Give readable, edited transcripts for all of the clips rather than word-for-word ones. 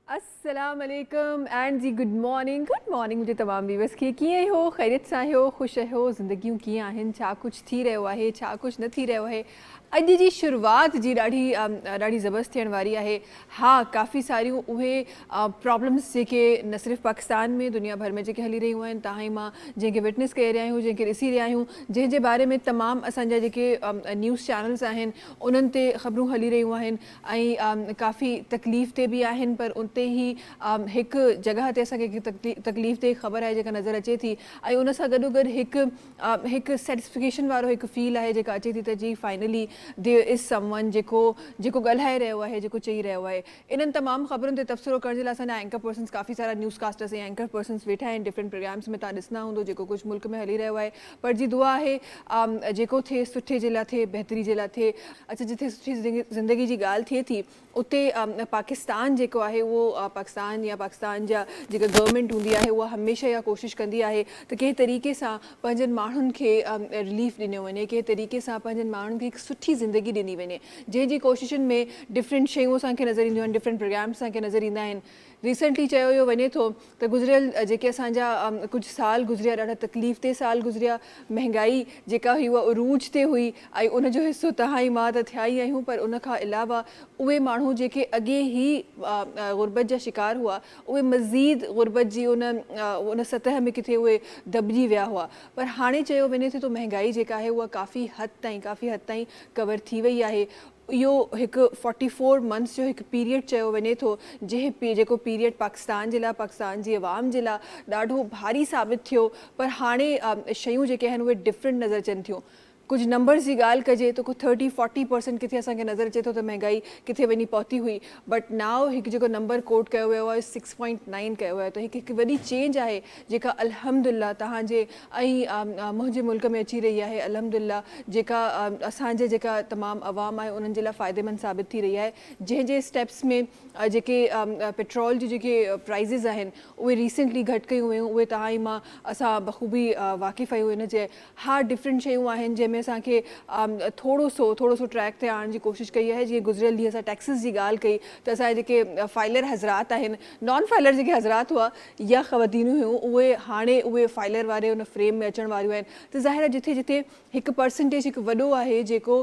अस्सलाम वालेकुम and ji good morning मुझे तमाम व्यूअर्स खे कीअं हो ख़ैरियत सां आहियो ख़ुशि आहियो ज़िंदगियूं कीअं आहिनि छा कुझु थी रहियो आहे छा कुझु न थी रहियो आहे अॼु जी शुरूआत जी ॾाढी ज़बरदस्त थियण वारी आहे। हाँ काफ़ी सारियूं उहे प्रॉब्लम्स जेके न सिर्फ़ु पाकिस्तान में दुनिया भर में जेके हली रहियूं आहिनि तव्हां ई मां जंहिंखे विटनेस करे रहिया आहियूं जंहिंखे ॾिसी रहिया आहियूं जंहिंजे बारे में तमामु असांजा जेके न्यूज़ चैनल्स आहिनि उन्हनि ते ख़बरूं हली रहियूं आहिनि ऐं काफ़ी तकलीफ़ ते बि आहिनि पर उते ई हिकु जॻह ते असांखे तकलीफ़ ते ख़बर आहे जेका नज़र अचे थी ऐं उन सां गॾोगॾु हिकु सेटिस्फिकेशन वारो हिकु फील आहे जेका अचे थी त जी फाइनली देयर इज़ समवन जेको ॻाल्हाए रहियो आहे जेको चई रहियो आहे। इन्हनि तमामु ख़बरुनि ते तबसरो करण जे लाइ असांजा एंकर पर्सन्स काफ़ी सारा न्यूज़ कास्टर्स ऐं एंकर पर्सन्स वेठा आहिनि डिफरेंट प्रोग्राम्स में तव्हां ॾिसंदा हूंदो जेको कुझु मुल्क में हली रहियो आहे पर जी दुआ आहे जेको थिए सुठे जे लाइ थिए बहितरी जे लाइ थिए। अच्छा जिथे सुठी ज़िंदगी जी ॻाल्हि थिए थी उते पाकिस्तान जेको आहे उहो पाकिस्तान जा जेका गवर्नमेंट हूंदी आहे उहा हमेशह इहा कोशिशि कंदी आहे त कंहिं तरीक़े सां पंहिंजनि माण्हुनि खे रिलीफ ॾिनो वञे कंहिं तरीक़े सां पंहिंजनि माण्हुनि खे हिकु सुठी ज़िंदगी ॾिनी वञे जंहिंजी कोशिशुनि में डिफरेंट शयूं असांखे नज़र ईंदियूं आहिनि डिफरेंट प्रोग्राम्स असांखे नज़र ईंदा आहिनि। रिसेंटली चयो वियो वञे थो त गुज़िरियल जेके असांजा कुझु साल गुज़रिया ॾाढा तकलीफ़ ते साल गुज़रिया महांगाई जेका हुई उहा उरूज ते हुई ऐं उनजो हिसो तव्हां ई मां त थिया ई आहियूं पर उन खां अलावा उहे माण्हू जेके अॻे ई ग़ुर्बत जा शिकार हुआ उहे मज़ीद ग़ुर्बत जी उन सतह में किथे उहे दॿिजी विया हुआ पर हाणे चयो वञे थो त महांगाई जेका आहे उहा काफ़ी हद ताईं कवर थी वई आहे। इहो हिकु 44 मंथ्स जो हिकु पीरियड चयो वञे थो जेको पीरियड पाकिस्तान जे लाइ पाकिस्तान जी आवाम जे लाइ ॾाढो भारी साबित थियो पर हाणे शयूं जेके आहिनि उहे डिफरेंट नज़र अचनि थियूं। कुझु नंबर्स जी ॻाल्हि कजे त कुझु 30-40% किथे असांखे नज़र अचे थो त महांगाई किथे वञी पहुती हुई बट नाउ हिकु जेको नंबर कोट कयो वियो आहे 6.9 कयो वियो आहे त हिकु वॾी चेंज आहे जेका अल्हम्दुलिल्लाह तव्हांजे ऐं मुंहिंजे मुल्क में अची रही आहे अल्हम्दुलिल्लाह जेका असांजे जेका तमामु अवाम आहे उन्हनि जे लाइ फ़ाइदेमंद साबित थी रही आहे। जंहिंजे स्टेप्स में जेके पेट्रोल जी जेके प्राइज़िस आहिनि उहे रिसेंटली घटि कयूं वियूं उहे तव्हां ई मां असां बख़ूबी वाक़िफ़ आहियूं इन जे। हा डिफरेंट शयूं आहिनि जंहिंमें असांखे थोरो सो ट्रैक ते आणण जी कोशिशि कई आहे। जीअं गुज़िरियल ॾींहुं असां टैक्सिस जी ॻाल्हि कई त असांजे जेके फाइलर हज़रात आहिनि नॉन फाइलर जेके हज़रात हुआ या ख़वातीनूं हुयूं उहे हाणे उहे फाइलर वारे उन फ्रेम में अचण वारियूं आहिनि त ज़ाहिर आहे जिथे जिथे हिकु परसेंटेज हिकु वॾो आहे जेको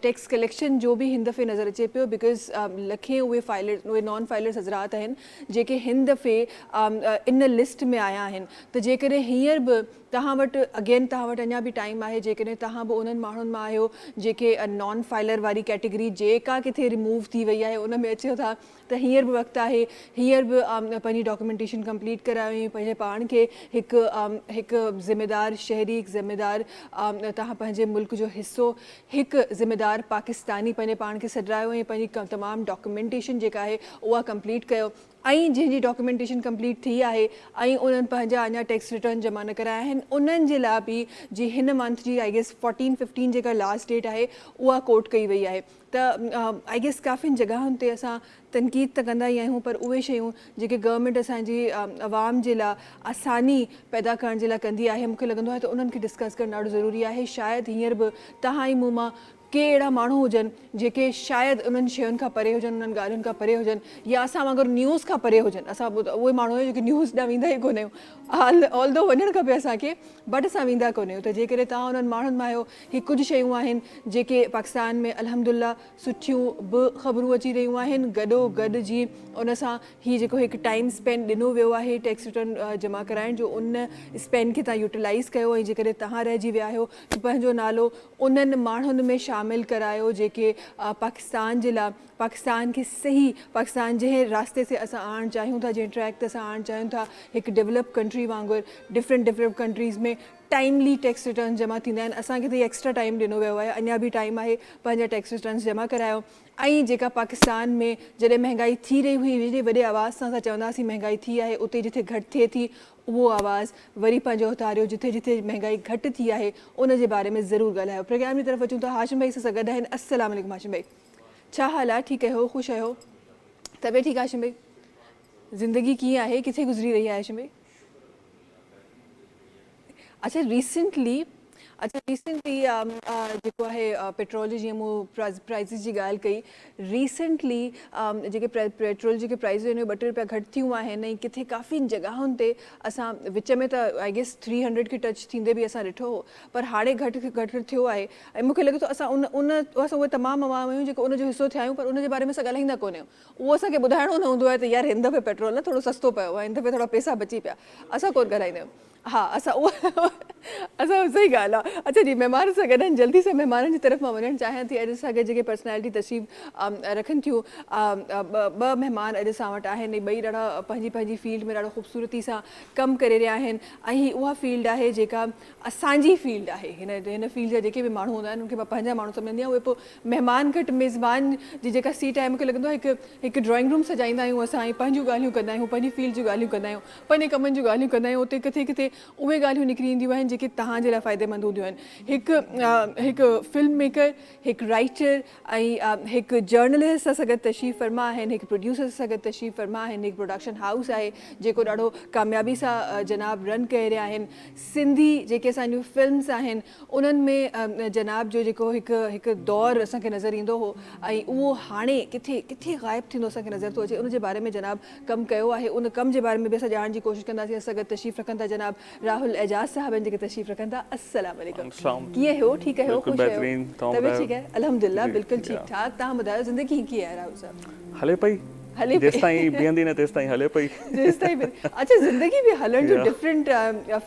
टैक्स कलेक्शन जो बि हिन दफ़े नज़र अचे पियो बिकॉज़ लखे उहे नॉन फाइलर्स हज़रात आहिनि जेके हिन दफ़े इन लिस्ट में आया आहिनि त जेकॾहिं हींअर बि तव्हां वटि तव्हां वटि अञा बि टाइम आहे जेकॾहिं तव्हां बि उन्हनि माण्हुनि मां आहियो जेके नॉन फाइलर वारी कैटेगरी जेका किथे रिमूव थी वई आहे उन में अचो था त हींअर बि वक़्तु आहे हींअर बि पंहिंजी डॉक्यूमेंटेशन कंप्लीट करायो पंहिंजे पाण खे हिकु ज़िमेदार शहरी हिकु ज़िमेदार तव्हां पंहिंजे मुल्क जो हिसो हिकु ज़िमेदार पाकिस्तानी पंहिंजे पाण खे सॾायो ऐं पंहिंजी तमामु डॉक्यूमेंटेशन जेका आहे उहा कंप्लीट कयो ऐं जंहिंजी डॉक्यूमेंटेशन कंप्लीट थी आहे ऐं उन्हनि पंहिंजा अञा टैक्स रिटर्न जमा न कराया आहिनि उन्हनि जे लाइ बि जी हिन मंथ जी आई गेस 14-15 जेका लास्ट डेट आहे उहा कोट कई वई आहे त आई गेस काफ़ियुनि जॻहियुनि ते असां तनक़ीद त कंदा ई आहियूं पर उहे शयूं जेके गवर्नमेंट असांजी आवाम जे लाइ आसानी पैदा करण जे लाइ कंदी आहे मूंखे लॻंदो आहे त उन्हनि खे डिस्कस करणु ॾाढो ज़रूरी आहे। शायदि हींअर बि तव्हां ई मूं मां के अहिड़ा माण्हू हुजनि जेके शायदि उन्हनि शयुनि खां परे हुजनि उन्हनि ॻाल्हियुनि खां परे हुजनि या असां वांगुरु न्यूज़ खां परे हुजनि। असां उहे माण्हू आहियूं जेके न्यूज़ ॾांहुं वेंदा ई कोन आहियूं ऑल दो वञणु खपे असांखे बट असां वेंदा कोन आहियूं त जेकॾहिं तव्हां उन्हनि माण्हुनि मां आहियो ही कुझु शयूं आहिनि जेके पाकिस्तान में अल्हम्दुलिल्लाह सुठियूं बि ख़बरूं अची रहियूं आहिनि गॾोगॾु जी उन सां हीअ जेको हिकु टाइम स्पेंड ॾिनो वियो आहे टैक्स रिटर्न जमा कराइण जो उन स्पेंड खे तव्हां यूटिलाइज़ कयो ऐं जेकॾहिं तव्हां रहिजी विया आहियो त पंहिंजो नालो उन्हनि माण्हुनि में शामिलु करायो जेके पाकिस्तान जे लाइ पाकिस्तान खे सही पाकिस्तान जंहिं रास्ते ते असां आणणु चाहियूं था जंहिं ट्रैक ते असां आणणु चाहियूं था हिकु डेवलप कंट्री वांगुरु डिफरेंट कंट्रीज़ में टाइमली टैक्स रिटर्न जमा थींदा आहिनि। असांखे त एक्स्ट्रा टाइम ॾिनो वियो आहे अञा बि टाइम आहे पंहिंजा टैक्स रिटर्न्स जमा करायो ऐं जेका पाकिस्तान में जॾहिं महांगाई थी रही हुई हेॾे वॾे आवाज़ सां असां चवंदासीं महांगाई थी आहे उते जिथे घटि थिए थी उहो आवाज़ वरी पंहिंजो उतारियो जिथे जिथे महांगाई घटि थी आहे उन जे बारे में ज़रूरु ॻाल्हायो। प्रोग्राम जी तरफ़ अचूं था हाशिम भाई सां गॾु आहिनि। अस्सलाम वालेकुम हाशिम भाई छा हाल आहे ठीकु आहियो ख़ुशि आहियो तबियत ठीकु आहे हाशिम भाई ज़िंदगी कीअं आहे किथे गुज़री रही आहे हाशिम भाई? अच्छा अच्छा रिसेंटली जेको आहे पेट्रोल जी जीअं मूं प्राइसिस जी ॻाल्हि कई रिसेंटली जेके पेट्रोल जेके प्राइस आहिनि 2 रुपया घटि थियूं आहिनि ऐं किथे काफ़ी जॻहुनि ते असां विच में त आई गेस 300 खे टच थींदे बि असां ॾिठो हो पर हाणे घटि थियो आहे ऐं मूंखे लॻे थो असां असां उहे तमामु अवाम आहियूं जेको उनजो हिसो थिया आहियूं पर उनजे बारे में असां ॻाल्हाईंदा कोन आहियूं उहो असांखे ॿुधाइणो न हूंदो आहे त यार हिन दफ़े पेट्रोल न थोरो सस्तो पियो आहे हिन दफ़े थोरा पैसा बची पिया असां कोन ॻाल्हाईंदा आहियूं हा असां उहा असां सही ॻाल्हि आहे अच्छा जी महिमान सां गॾु जल्दी सां महिमाननि जी तरफ़ मां वञणु चाहियां थी अॼु असां गॾु जेके पर्सनैलिटी तशरीफ़ रखनि थियूं ॿ महिमान अॼु असां वटि आहिनि ॿई ॾाढा पंहिंजी पंहिंजी फील्ड में ॾाढो ख़ूबसूरती सां कमु करे रहिया आहिनि ऐं ही उहा फील्ड आहे जेका असांजी फील्ड आहे हिन फील्ड जा जेके बि माण्हू हूंदा आहिनि उनखे मां पंहिंजा माण्हू सम्झंदी आहियां उहे पोइ महिमान घटि मेज़बान जी जेका सीट आहे मूंखे लॻंदो आहे हिकु ड्रॉइंग रूम सजाईंदा आहियूं असां ऐं पंहिंजूं ॻाल्हियूं कंदा आहियूं पंहिंजी फील्ड जूं ॻाल्हियूं कंदा आहियूं पंहिंजे कमनि जूं ॻाल्हियूं कंदा आहियूं उते किथे किथे उहे ॻाल्हियूं निकिरी ईंदियूं आहिनि जेके तव्हांजे लाइ फ़ाइदेमंद हूंदियूं आहिनि हिकु फिल्म मेकर हिकु राइटर ऐं हिकु जर्नलिस्ट सां गॾु तशरीफ़ फरमा आहिनि हिकु प्रोड्यूसर सां गॾु तशरीफ़ फरमा आहिनि हिकु प्रोडक्शन हाउस आहे जेको ॾाढो कामयाबी सां जनाब रन करे रहिया आहिनि सिंधी जेके असांजूं फिल्म्स आहिनि उन्हनि में जनाब जो जेको हिकु दौरु असांखे नज़र ईंदो हो ऐं उहो हाणे किथे किथे ग़ाइबु थींदो असांखे नज़र थो अचे उनजे बारे में जनाब कमु कयो आहे उन कम जे बारे में बि असां ॼाणण जी कोशिशि कंदासीं असां गॾु तशरीफ़ रखनि था जनाब राहुल एजाज साहब आहिनि जेके तशरीफ़ रखनि था अस्सलाम वालेकुम कीअं हो ठीकु आहियो ख़ुशि आहियो तबियत ठीकु आहे अल्हम्दुलिल्लाह बिल्कुलु ठीकु ठाक तव्हां ॿुधायो ज़िंदगी कीअं आहे राहुल साहब हले पई हले जेसि ताईं बीहंदी न तेसि ताईं हले पई जेसि ताईं अच्छा ज़िंदगी बि हलण जो डिफरेंट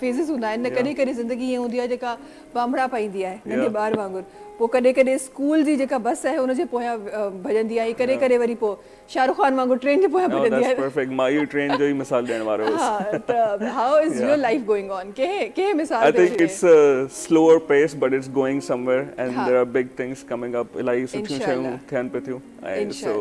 फेज़िस हूंदा आहिनि न कॾहिं कॾहिं ज़िंदगी ईअं हूंदी आहे जेका बांभड़ा पाईंदी आहे नंढे ॿार वांगुरु पोइ कॾहिं कॾहिं स्कूल जी जेका बस आहे उनजे पोयां भॼंदी आहे कॾहिं कॾहिं वरी पोइ शाहरुख़ खान वांगुरु ट्रेन जे पोयां भॼंदी आहे परफेक्ट मां इहो ट्रेन जो ई मिसाल ॾियण वारो हा त how is your life going on कंहिं मिसाल I think it's a slower pace but it's going somewhere and there are big things coming up इलाही सुठियूं शयूं थियनि पियूं थियूं ऐं so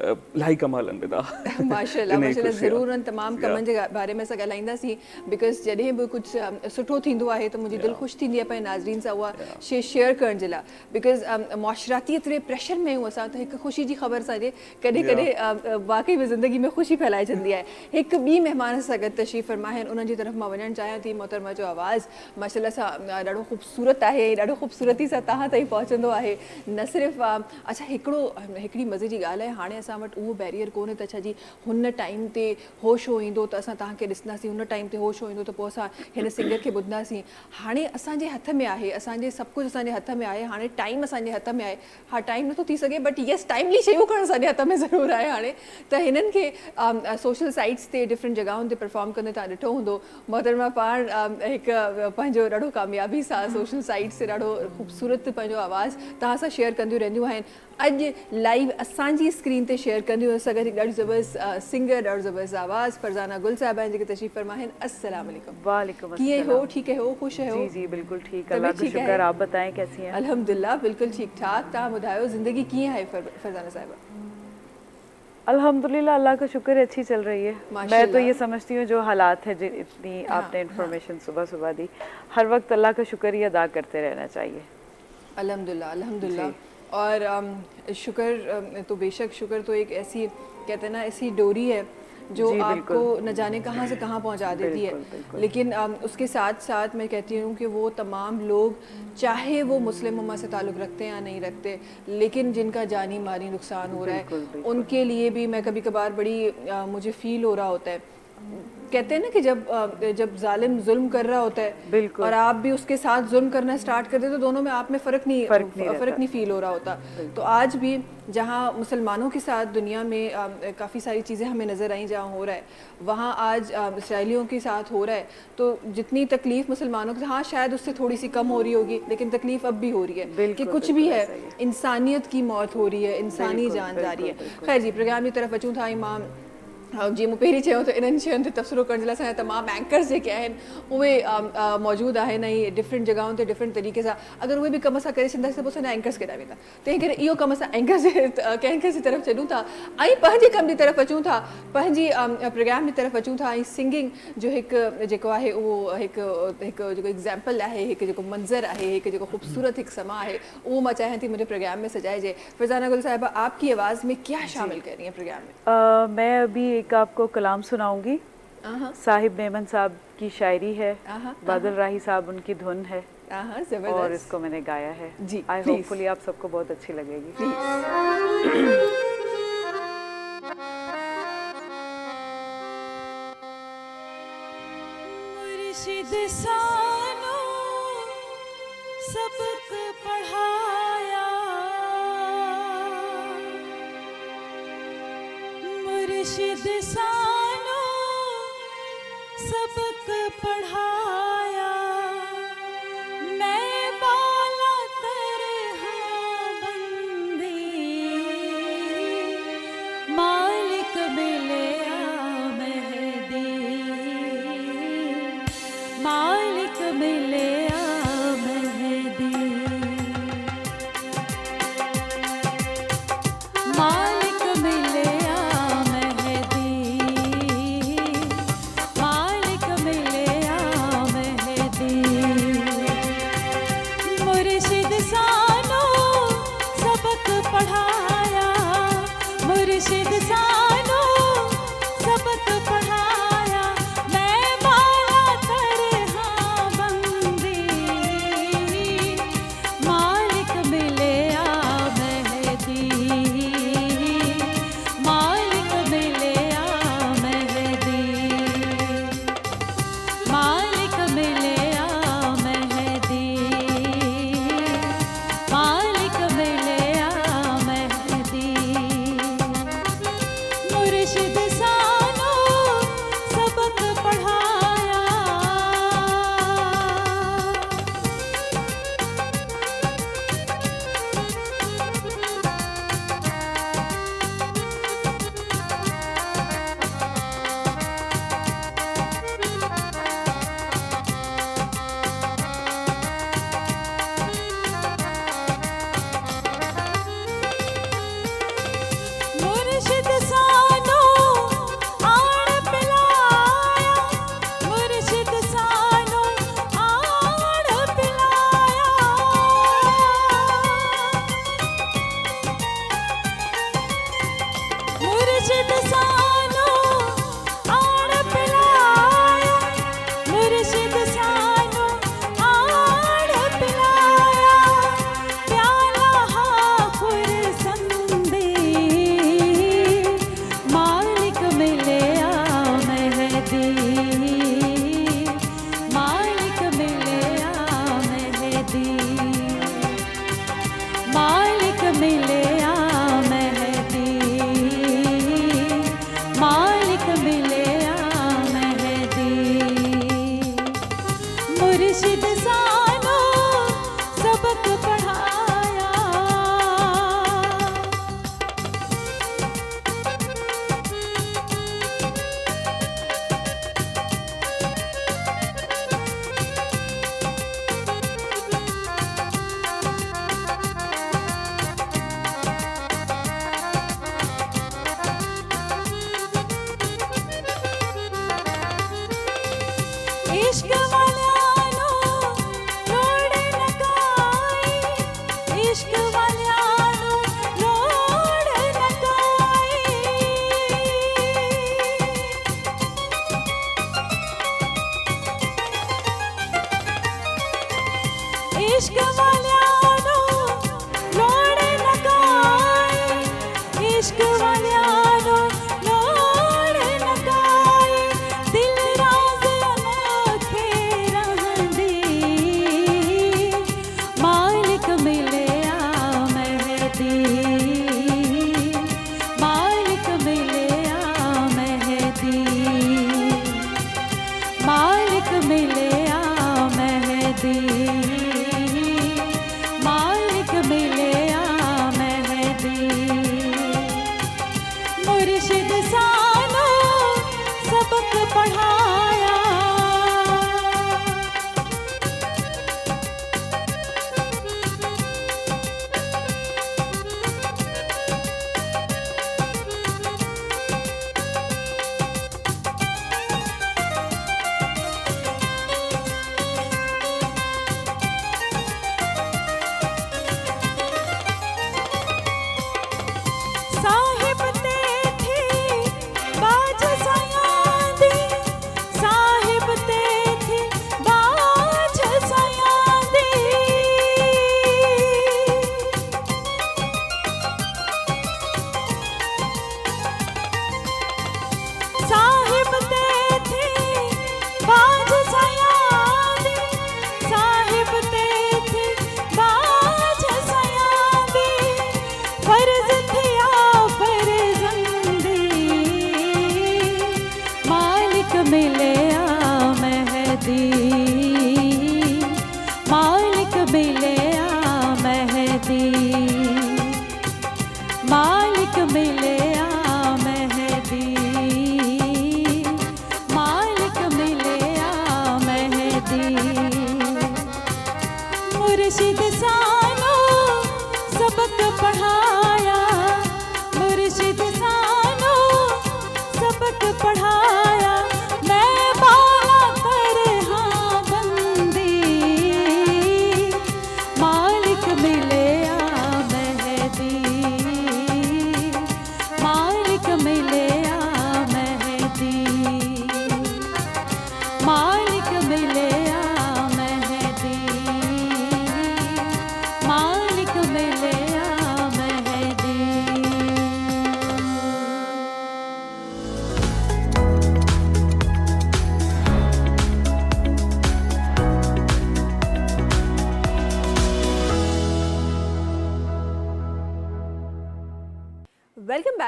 इलाही कम हलनि पिया था माशाल्लाह माशाल्लाह ज़रूरु उन्हनि तमामु कमनि जे बारे में असां ॻाल्हाईंदासीं बिकॉज़ जॾहिं बि कुझु सुठो थींदो आहे त मुंहिंजी दिलि ख़ुशि थींदी आहे पंहिंजे नाज़रीन सां उहा शइ शेयर करण जे लाइ बिकॉज़ मुआशराती एतिरे प्रेशर में आहियूं असां त हिकु ख़ुशी जी ख़बर असांजे कॾहिं कॾहिं वाक़ई में ज़िंदगी में ख़ुशी फैलाइजंदी आहे हिकु ॿी महिमान सां गॾु तशरीफ़ फरमा आहिनि उन्हनि जी तरफ़ मां वञणु चाहियां थी मोहतरमा जो आवाज़ माशाल्लाह सां ॾाढो ख़ूबसूरत आहे ॾाढो ख़ूबसूरती सां तव्हां ताईं पहुचंदो आहे न सिर्फ़ु अच्छा हिकिड़ी मज़े जी ॻाल्हि आहे हाणे असां वटि उहो बैरियर कोन्हे त अच्छा जी हुन टाइम ते हो शो ईंदो त असां तव्हांखे ॾिसंदासीं हुन टाइम ते हो शो ईंदो त पोइ असां हिन सिंगर खे ॿुधंदासीं हाणे असांजे हथ में आहे असांजे सभु कुझु असांजे हथ में आहे हाणे टाइम असांजे हथ में आहे हा टाइम नथो थी सघे बट येस टाइमली शयूं करणु असांजे हथ में ज़रूरु आहे हाणे त हिननि खे सोशल साइट्स ते डिफरेंट जॻहुनि ते परफॉर्म कंदे तव्हां ॾिठो हूंदो मोहतरमा पाण हिकु पंहिंजो ॾाढो कामयाबी सां सोशल साइट्स ते ॾाढो ख़ूबसूरत पंहिंजो आवाज़ तव्हां सां शेयर कंदियूं रहंदियूं आहिनि अॼु लाइव असांजी स्क्रीन ते शेयर कंदियूं असां गॾु ॾाढी ज़बरदस्त सिंगर ॾाढो ज़बरदस्त आवाज़ फरज़ाना गुल साहिबा आहिनि जेके तशरीफ़ फरमा आहिनि अस्सलाम वालेकुम वालेकुम कीअं हो ठीक है हो खुश हो जी जी बिल्कुल ठीक अल्लाह का शुक्र आप बताएं कैसी हैं अल्हम्दुलिल्लाह बिल्कुल ठीक ठाक तव्हां ॿुधायो ज़िंदगी कीअं आहे फरज़ाना साहिबा अल्हम्दुलिल्लाह अल्लाह का शुक्र है अच्छी चल रही है मैं तो ये समझती हूँ जो हालात है इतनी आपने इन्फॉर्मेशन सुबह सुबह दी हर वक्त अल्लाह का शुक्र ही अदा करते रहना चाहिए अल्हम्दुलिल्लाह अल्हम्दुलिल्लाह और शुक्र तो बेशक शुक्र तो एक ऐसी कहते हैं ना ऐसी डोरी है जो आपको न जाने कहाँ से कहाँ पहुँचा देती है लेकिन उसके साथ साथ मैं कहती हूँ कि वो तमाम लोग चाहे वो मुस्लिम उम्मा से ताल्लुक़ रखते हैं या नहीं रखते लेकिन जिनका जानी मानी नुकसान हो रहा है उनके लिए भी मैं कभी कभार बड़ी मुझे फ़ील हो रहा होता है कहते हैं ना कि जब जालिम जुल्म कर रहा होता है और आप भी उसके साथ जुल्म करना स्टार्ट कर दे तो दोनों में आप में फ़र्क नहीं फील हो रहा होता तो आज भी जहाँ मुसलमानों के साथ दुनिया में काफ़ी सारी चीज़ें हमें नज़र आई जहाँ हो रहा है वहाँ आज इसराइलियों के साथ हो रहा है तो जितनी तकलीफ़ मुसलमानों के हाँ शायद उससे थोड़ी सी कम हो रही होगी लेकिन तकलीफ़ अब भी हो रही है कि कुछ भी है इंसानियत की मौत हो रही है इंसानी जान जा रही है खैर जी प्रोग्राम की तरफ़ अचूं था इमाम जी मूं पहिरीं चयो त इन्हनि शयुनि ते तबसरो करण जे लाइ असांजा तमामु एंकर्स जेके आहिनि उहे मौजूदु आहिनि ऐं डिफरेंट जॻहुनि ते डिफरेंट तरीक़े सां अगरि उहे बि कम असां करे छॾींदासीं त पोइ असांजा एंकर्स केॾा वेंदा तंहिं करे इहो कमु असां एंकर्स जी तरफ़ छॾूं था ऐं पंहिंजे कम जी तरफ़ अचूं था पंहिंजी प्रोग्राम जी तरफ़ अचूं था ऐं सिंगिंग जो हिकु जेको आहे उहो हिकु जेको एग्ज़ाम्पल आहे हिकु जेको मंज़र आहे हिकु जेको ख़ूबसूरत हिकु समा आहे उहो मां चाहियां थी मुंहिंजे प्रोग्राम में सजाइजे फरज़ाना गुल साहिबा आपकी आवाज़ में क्या शामिल कर रही हैं प्रोग्राम में मैं अभी एक आपको कलाम सुनाऊंगी साहिब मेमन साहब की शायरी है बादल राही साहब उनकी धुन है हाँ और जबरदस्त। इसको मैंने गाया है। जी, आई please. होपफुली आप सबको बहुत अच्छी लगेगी। मुर्शिद सानो सबक पढ़ाया, मुर्शिद सानो सबक पढ़ाया, मैं बाला तरहा बंदी, मालिक मिले मेहदी, मालिक मिले मेहदी, मालिक मिले मेहदी, मालिक मिले मेहदी।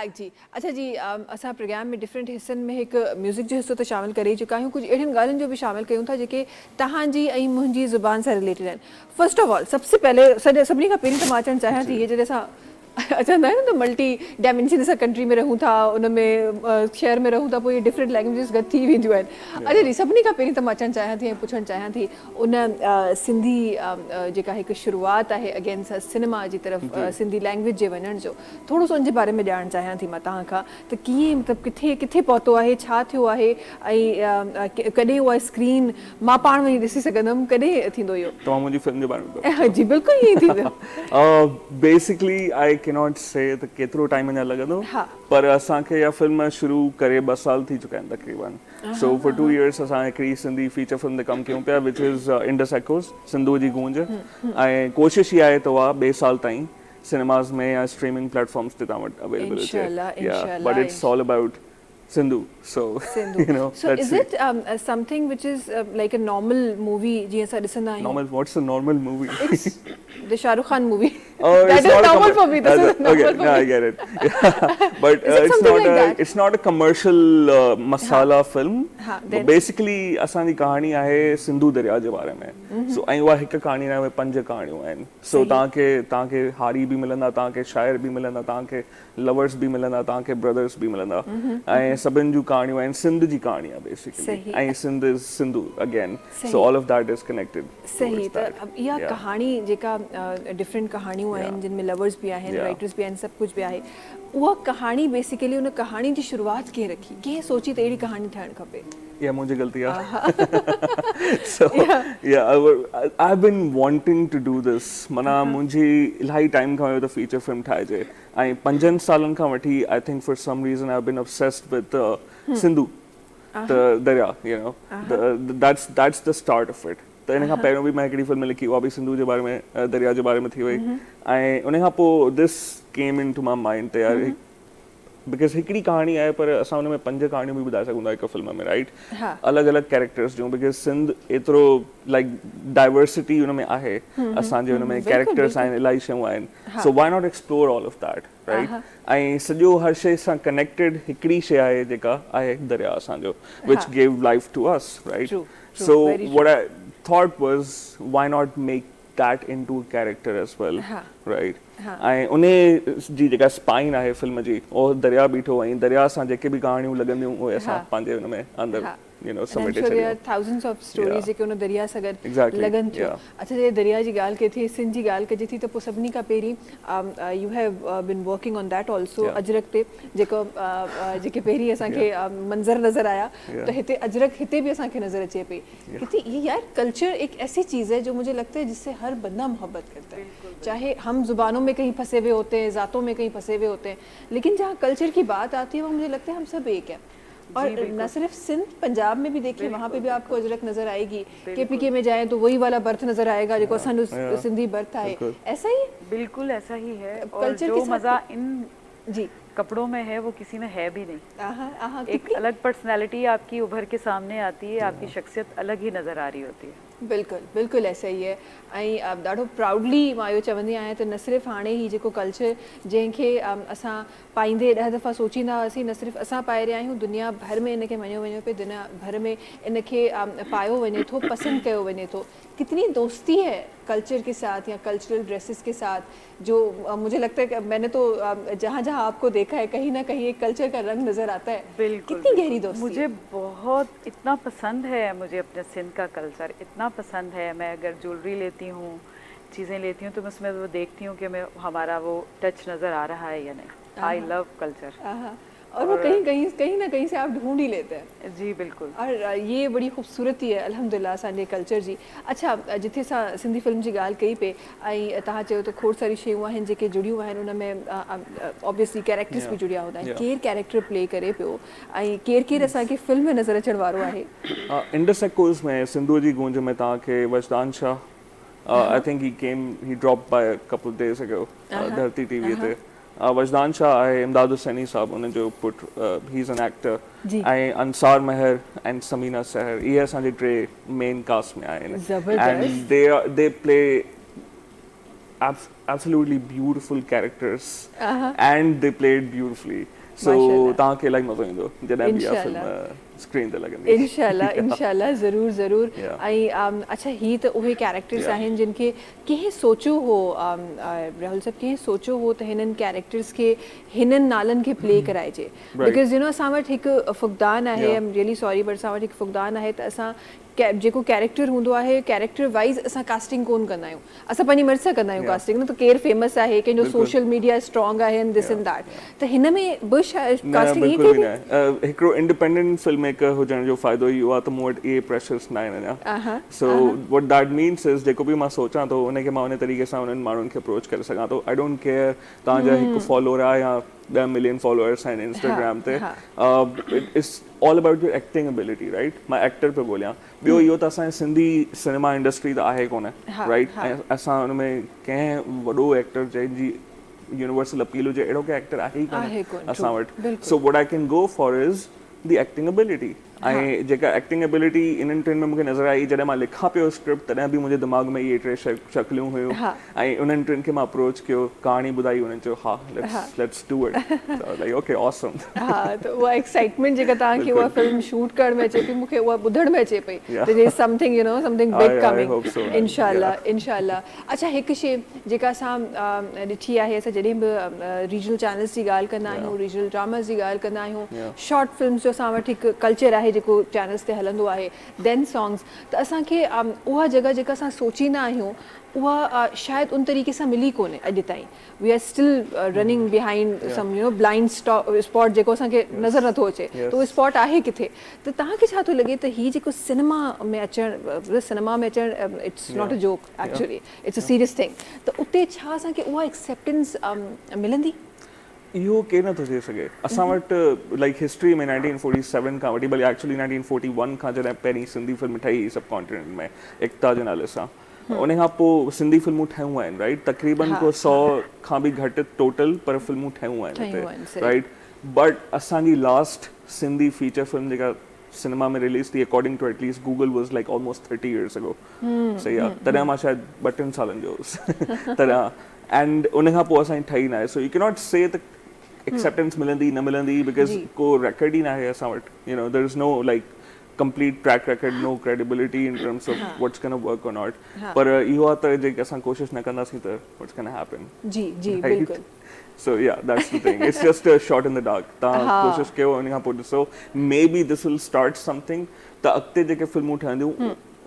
बैक जी। अच्छा जी, असां प्रोग्राम में डिफरेंट हिस्सनि में हिकु म्यूज़िक जो हिस्सो त शामिल करे चुका आहियूं, कुझु अहिड़ियुनि ॻाल्हियुनि जो बि शामिल कयूं था जेके तव्हांजी ऐं मुंहिंजी ज़ुबान सां रिलेटेड आहिनि। फर्स्ट ऑफ ऑल सबसे पहले सभिनी खां पहिरीं त मां अचणु चाहियां थी, जॾहिं असां चवंदा आहियूं न मल्टी डायमेंशन असां कंट्री में रहूं था, उन में शहर में रहूं था, पोइ इहे डिफरेंट लैंग्वेजिस गॾु थी वेंदियूं आहिनि। अच्छा जी, सभिनी खां पहिरीं त मां अचणु चाहियां थी ऐं पुछणु चाहियां थी उन सिंधी जेका हिकु शुरूआति आहे अगेन सिनेमा जी तरफ़ सिंधी लैंग्वेज जे वञण जो, थोरो सो उन जे बारे में ॼाणणु चाहियां थी मां तव्हां खां, त कीअं मतिलबु किथे किथे पहुतो आहे, छा थियो आहे, ऐं कॾहिं उहा स्क्रीन मां पाण वञी ॾिसी सघंदमि, कॾहिं थींदो इहो? तव्हां मुंहिंजी फिल्म जे बारे में जी बिल्कुलु ईअं थींदो। बेसिकली आई कैनॉट से त केतिरो टाइम अञा लॻंदो, पर असांखे इहा फिल्म शुरू करे 2 साल थी चुका आहिनि तक़रीबन। सो फॉर 2 years असां हिकिड़ी सिंधी फीचर फिल्म ते कमु कयूं पिया which is Indus एक्कोस, Sindhu ji गूंज, ऐं कोशिशि इहा आहे त उहा 2 साल ताईं सिनेमाज़ में या स्ट्रीमिंग प्लेटफॉर्म्स ते तव्हां वटि अवेलेबल हुजे, but it's all about Sindhu, so you know. So is it something which is like a normal movie? जीअं असां ॾिसंदा आहियूं. Normal? What's a normal movie? It's the Shah Rukh Khan movie. Oh, that is normal for me. This is normal okay, for me. I get it. Yeah. But it's not a commercial masala film. But basically असांजी कहाणी आहे सिंधु दरिया जे बारे में. So ऐं उहा हिकु कहाणी न, 5 कहाणियूं आहिनि. So तव्हांखे हारी बि मिलंदा, तव्हांखे शाइर बि मिलंदा, तव्हांखे लवर्स बि मिलंदा, तव्हांखे ब्रदर्स बि मिलंदा, ऐं सभिनि जूं कहाणियूं आहिनि। सिंध जी कहाणी आहे बेसिकली, ऐं Sindh is Sindhu again, so all of that is connected. सही, त इहा कहाणी जेका डिफरेंट कहाणियूं आहिनि जिन में लवर्स बि आहिनि, राइटर्स बि आहिनि, सभु कुझु बि आहे, उहा कहाणी बेसिकली उन कहाणी जी शुरूआति कीअं रखी, कीअं सोची त अहिड़ी कहाणी ठहणु खपे? Yeah, मुंहिंजी गलती आहे। So yeah, I've been wanting to do this. माना मुंहिंजी इलाही टाइम खां हुयो त फीचर फिल्म ठाहिजे, ऐं 5 सालनि खां वठी I think for some reason I have been obsessed with Sindhu, the dariya, you know, that's the start of it. त इन खां पहिरियों बि मां हिकिड़ी फिल्म लिखी, उहा बि सिंधु जे बारे में, दरिया जे बारे में थी वई, ऐं उन खां पोइ this came into my mind त यार बिकॉज हिकिड़ी कहाणी आहे पर असां हुन में 5 कहाणियूं बि ॿुधाए सघूं था हिकु फिल्म में, राइट? अलॻि अलॻि कैरेक्टर्स जूं, बिकॉज सिंध एतिरो लाइक डाइवर्सिटी हुन में आहे, असांजे हुन में कैरेक्टर्स आहिनि, इलाही शयूं आहिनि, so why not explore all of that, right? ऐं सॼो हर शइ सां कनेक्टेड हिकिड़ी शइ आहे जेका आहे दरिया असांजो, which gave life to us, right? So what I thought was why not make that into a character as well, right? ऐं उन जी जेका स्पाइन आहे फिल्म जी, उहो दरिया बीठो, ऐं दरिया सां जेके बि कहाणियूं लॻंदियूं उहे असां पंहिंजे हुन में अंदरि समेटे छॾियूं। thousands of stories जेके उन दरिया सां गॾु लॻनि थियूं। अच्छा, जे दरिया जी ॻाल्हि कजे थी, सिंध जी ॻाल्हि कजे थी, त पोइ सभिनी खां पहिरीं you have been working on that also, ajrak ते जेके पहिरीं असांखे मंज़र नज़र आया, तो हिते अजरक हिते भी असांखे नज़र अचे पई। कितनी ये यार कल्चर एक ऐसी चीज़ है जो मुझे लगता है जिससे हर बंदा मोहब्बत करता है, चाहे हम जुबानों में कहीं फंसे हुए होते हैं, ज़ातों में कहीं फंसे हुए होते हैं, लेकिन जहाँ कल्चर की बात आती है वो मुझे लगता है हम सब एक हैं। और न सिर्फ सिंध, पंजाब में भी देखिए, वहाँ पे भी आपको अजरक नजर आएगी, KPK में जाएं तो वही वाला बर्थ नजर आएगा जो असांजो सिंधी बर्थ है, ऐसा ही बिल्कुल ऐसा ही है। और जो मजा इन जी कपड़ों में है वो किसी में है भी नहीं। एक अलग पर्सनालिटी आपकी उभर के सामने आती है, आपकी शख्सियत अलग ही नज़र आ रही होती है। बिल्कुल बिल्कुल ऐसा ही है। ऐं ॾाढो प्राउडली मां इहो चवंदी आहियां त न सिर्फ़ु हाणे ही जेको कल्चर जंहिंखे असां पाईंदे 10 दफ़ा सोचींदा हुआसीं, न सिर्फ़ु असां पाए रहिया आहियूं, दुनिया भर में इनखे मञियो वञे पियो, दुनिया भर में इनखे पायो वञे थो, पसंदि कयो वञे थो। कितनी दोस्ती है कल्चर के साथ या कल्चरल ड्रेसेस के साथ, जो मुझे लगता है कि मैंने तो जहाँ जहाँ आपको देखा है कहीं ना कहीं एक कल्चर का रंग नज़र आता है। बिल्कुल, कितनी गहरी दोस्ती मुझे बहुत इतना पसंद है, मुझे अपने सिंध का कल्चर इतना पसंद है। मैं अगर ज्वेलरी लेती हूँ, चीज़ें लेती हूँ, तो मैं उसमें वो देखती हूँ कि मैं हमारा वो टच नज़र आ रहा है या नहीं। आई लव कल्चर, और वो कहीं ना कहीं से आप ढूंढ ही लेते हैं। जी बिल्कुल, और ये बड़ी खूबसूरती है अल्हम्दुलिल्लाह असांजे कल्चर जी। अच्छा, जिथे असां सिंधी फिल्म जी ॻाल्हि कई पे, ऐं तव्हां चयो त खोड़ सारी शयूं आहिनि जेके जुड़ियूं आहिनि, उन में ऑब्वियसली कैरेक्टर्स बि जुड़िया हूंदा आहिनि। केरु कैरेक्टर प्ले करे पियो, ऐं केरु असांखे फिल्म में नज़र अचण वारो आहे? इंडस एक्कोस में सिंधु जी गूंज में तव्हांखे Wajdan Shah, I think he drop by a couple days ago Dharti TV ते। वजदान शाह आहे इमदाद हुसैनी साहब, उन जो put, he is an actor, ऐं अंसार महर एंड समीना सहर, इहे असांजे 3 मेन कास्ट में आहिनि, and they play absolutely beautiful characters, and they played beautifully. So Mashallah. तव्हांखे इलाही मज़ो ईंदो जॾहिं बि इहा Inshallah. फिल्म स्क्रीन ते लॻंदी. इंशाल्लाह ज़रूर ज़रूर. Yeah. ऐं अच्छा ही त उहे कैरेक्टर्स Yeah. आहिनि जिन खे कंहिं सोचियो हो, राहुल साहब कंहिं सोचियो हो त हिननि कैरेक्टर्स खे हिननि नालनि खे प्ले कराइजे. Right. बिकॉज़ यू नो असां वटि हिकु फुक़दान आहे, Yeah. I am really sorry but असां वटि हिकु फुक़दान आहे त असां जेको कैरेक्टर हूंदो आहे कैरेक्टर वाइज़ असां कास्टिंग कोन कंदा आहियूं, असां पंहिंजी मर्ज़ सां कंदा आहियूं Yeah. कास्टिंग न, त केरु फेमस आहे, कंहिंजो बिल्कुलु. सोशल मीडिया स्ट्रॉन्ग आहे and this Yeah. And that. त हिन में बि न कास्टिंग बिल्कुलु बि न. हिकिड़ो इंडिपेंडेंट फिल्म मेकर हुजण जो फ़ाइदो इहो आहे त मूं वटि इहे प्रेशर्स न आहिनि अञा. So what that means is जेको बि मां सोचां थो उनखे मां उन तरीक़े सां उन्हनि माण्हुनि खे अप्रोच करे सघां थो. आई डोंट केयर तव्हांजा हिकु फॉलोअर आहे या 10 मिलियन फॉलोअर्स आहिनि इंस्टाग्राम ते. It's all about your acting ability, right. मां एक्टर पे ॻोल्हियां. ॿियो इहो त असांजी सिंधी सिनेमा इंडस्ट्री त आहे कोन, राइट. ऐं असां हुन में कंहिं वॾो एक्टर जंहिंजी यूनिवर्सल अपील हुजे अहिड़ो कंहिं एक्टर आहे ई कोन असां वटि. सो what I can go for is the acting ability. ऐं जेका एक्टिंग एबिलिटी इन्हनि टिनि में मूंखे नज़र आई जॾहिं मां लिखां पियो स्क्रिप्ट तॾहिं बि मुंहिंजे दिमाग़ में इहे टे शक्लियूं हुयूं. ऐं उन्हनि टिनि खे मां अप्रोच कयो, कहाणी ॿुधाई, उन्हनि चयो हा let's do it. Like okay awesome. हा त उहा एक्साइटमेंट जेका तव्हांखे उहा फिल्म शूट करण में अचे पई, मूंखे उहा ॿुधण में अचे पई. There is something, you know, something big coming. इंशाल्लाह. अच्छा हिकु शइ जेका असां ॾिठी आहे, असां जॾहिं बि रीजनल चैनल्स जी ॻाल्हि कंदा आहियूं, रीजनल ड्रामास जी ॻाल्हि कंदा आहियूं, शॉर्ट फिल्म्स जो असां वटि हिकु कल्चर आहे जेको चैनल्स ते हलंदो आहे, देन सॉन्ग्स. त असांखे उहा जॻह जेका असां सोचींदा आहियूं उहा शायदि उन तरीक़े सां मिली कोन्हे अॼु ताईं. We are still running behind some you know blind spot जेको असांखे नज़र नथो अचे. त उहो स्पॉट आहे किथे. त तव्हांखे छा थो लॻे त हीअ जेको सिनेमा में अचणु it's not a joke, actually it's a serious thing. त उते छा असांखे उहा एक्सेप्टेंस मिलंदी? इहो केरु नथो चई सघे. असां वटि लाइक हिस्ट्री में 1947 खां वठी, बल्कि एक्चुअली 1941 खां जॾहिं पहिरीं सिंधी फिल्म ठही सब कॉन्टिनेंट में एकता जे नाले सां, उन खां पोइ सिंधी फिल्मूं ठहियूं आहिनि, राइट. तक़रीबन को 100 खां बि घटि टोटल पर फिल्मूं ठहियूं आहिनि हिते, राइट. बट असांजी लास्ट सिंधी फीचर फिल्म जेका सिनेमा में रिलीज़ थी according to at least Google was like almost 30 years ago. सही आहे. तॾहिं मां शायदि 2-3 सालनि जो हुउसि तॾहिं. एंड उन खां पोइ असांजी ठही न आहे. सो यू कैन नॉट से त एक्सेप्टेंस मिलंदी न मिलंदी बिकॉज को रेकॉर्ड ई न आहे असां वटि. You know there is no like complete track record, no credibility in terms of what's going to work or not. पर इहो आहे त जेके असां कोशिश न कंदासीं त what's going to happen. जी बिल्कुलु. So yeah, that's the thing. It's just a shot in the dark. तव्हां कोशिश कयो, उन खां पोइ ॾिसो, maybe this will start something. त अॻिते जेके फिल्मूं ठहंदियूं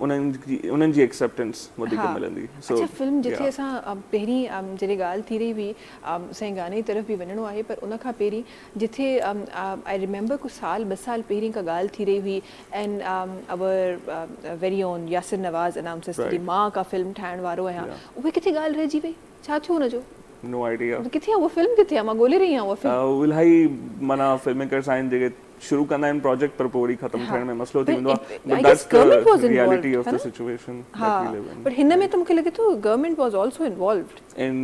उन्हनि जी एक्सेप्टेंस वधीक मिलंदी. अच्छा फिल्म जिथे असां पहिरीं जॾहिं ॻाल्हि थी रही हुई असांजे गाने जी तरफ़ बि वञिणो आहे, पर उन खां पहिरीं जिथे आई रिमेंबर कुझु 2 साल पहिरीं का ॻाल्हि थी रही हुई and our very own Yasir Nawaz announces की मां का फिल्म ठाहिण वारो आहियां. उहे किथे ॻाल्हि रहिजी वई? छा थियो हुनजो? No idea. किथे आहे उहा फिल्म? किथे आहे? मां ॻोल्हे रही आहियां उहा फिल्म. इलाही माना फिल्म मेकर्स आहिनि जेके शुरू कंदा आहिनि प्रोजेक्ट पर पोइ वरी ख़तम थियण में मसलो थी वेंदो आहे. But that's the reality of the situation that we live in. But हिन में त मूंखे लॻे थो government was also involved in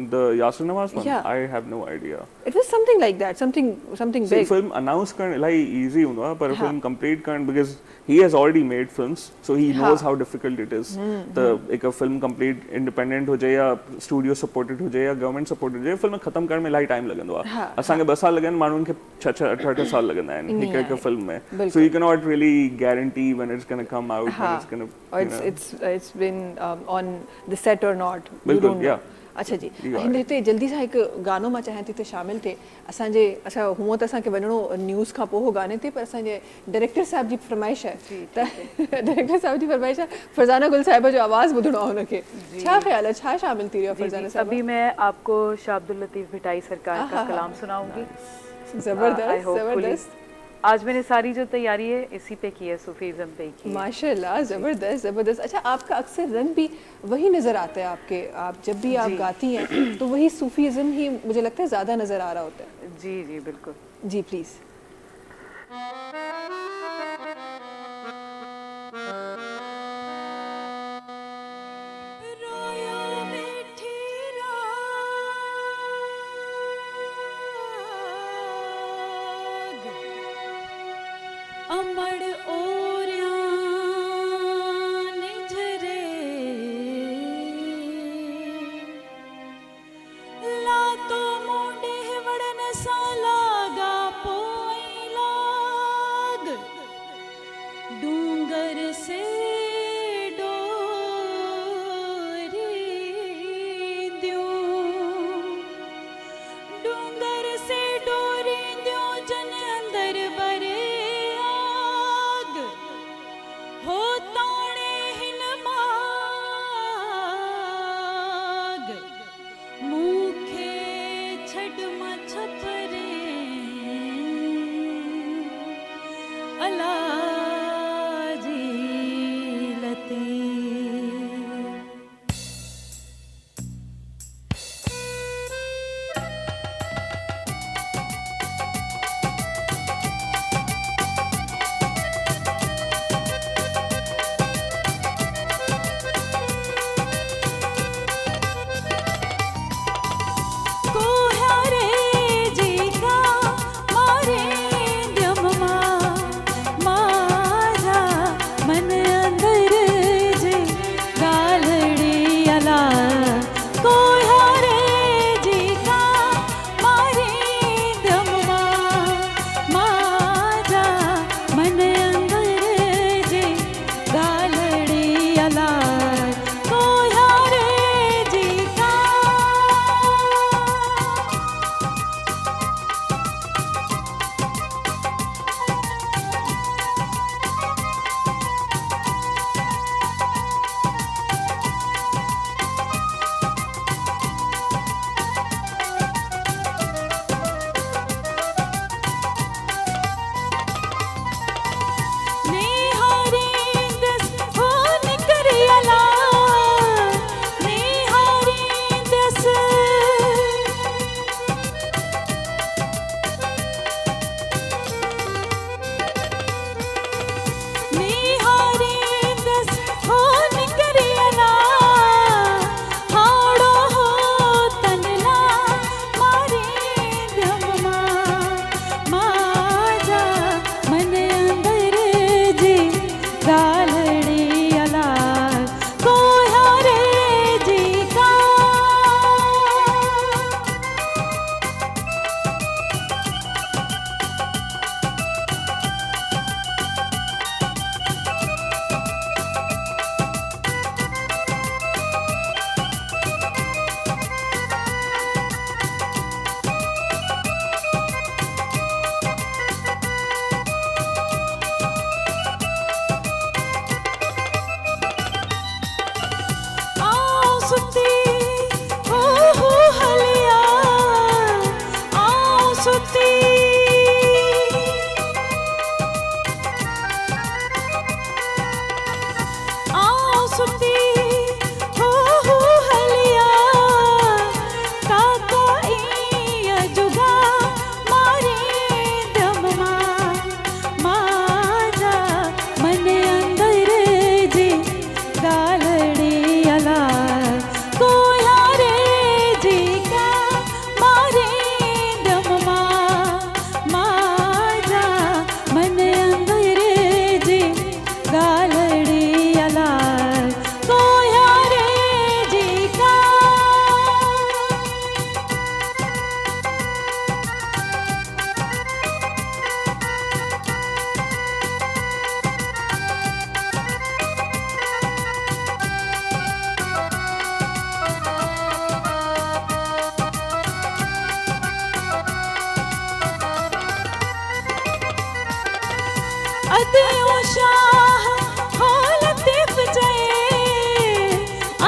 the Yasir Nawaz one. I have no idea. It was something like that, something big. Film announce karan ilahi easy hunda hai, par film complete karan, because he has already made films, so he knows how difficult it is. The ek film complete independent ho jaye ya studio supported ho jaye ya government supported ho jaye, film khatam karan mein ilahi time lagando hai. Asange 2 saal lagan, manun ke 6-8 saal laganda hai ek film mein. So you cannot really guarantee when it's going to come out, when it's going to it's been on the set or not. Bilkul, yeah. अच्छा जी. हिते जल्दी सां हिकु गानो मां चाहियां थी त शामिल थिए. असां हूअं त असांखे वञिणो न्यूज़ खां पोइ हो गाने ते, पर असांजे डायरेक्टर साहब जी फरमाइश आहे त डायरेक्टर साहब जी फरमाइश आहे फरज़ाना गुल साहिबा जो आवाज़ ॿुधणो आहे हुनखे. छा ख़्याल है, छा शामिल थी रहियो फरज़ाना साहब? अभी मैं आपको शाह अब्दुल लतीफ़ भिटाई सरकार का कलाम सुनाऊंगी. जबरदस्त. आज मैंने सारी जो तैयारी है इसी पे की है, सूफीज़म पे की है. माशाल्लाह, ज़बरदस्त. अच्छा आपका अक्सर रंग भी वही नज़र आता है आपके, आप जब भी आप गाती हैं तो वही सूफीज़म ही मुझे लगता है ज़्यादा नज़र आ रहा होता है. जी बिल्कुल. जी प्लीज़. अमड़ ओरियां निझरे से डोरी द्यों, डूंगर से डोरी द्यों, जन अंदर बरे आग हो ताणे हिन माग, मूखे छड़ मा छपरे अला जी लती। कोहारे जी का मारे द्यममा, मारा मन अंदर जे गालड़ी अला। कोहारे जी का मारे द्यममा, मारा मन अंदर जे गालड़ी अला। कोहारे जी का निहारी दस हो निकरियला, निहारी दस निहारी दस हो निकरियला, हाड़ो हो तनला मारी द्यममा, माजा मन अंदर जी गालड़ी अला। कोहारे जी का आओ सुती हो हलिया, आओ सुती आओ सुती हो हलिया, काका इया जुगा मारे दममा, माजा मन अंदर जी गालड़ी अला। कोहारे जी का मारे दममा, माजा मन अंदर जी गालड़ी अला। कोहारे जी का अतियों शाह हो लतीफ जय,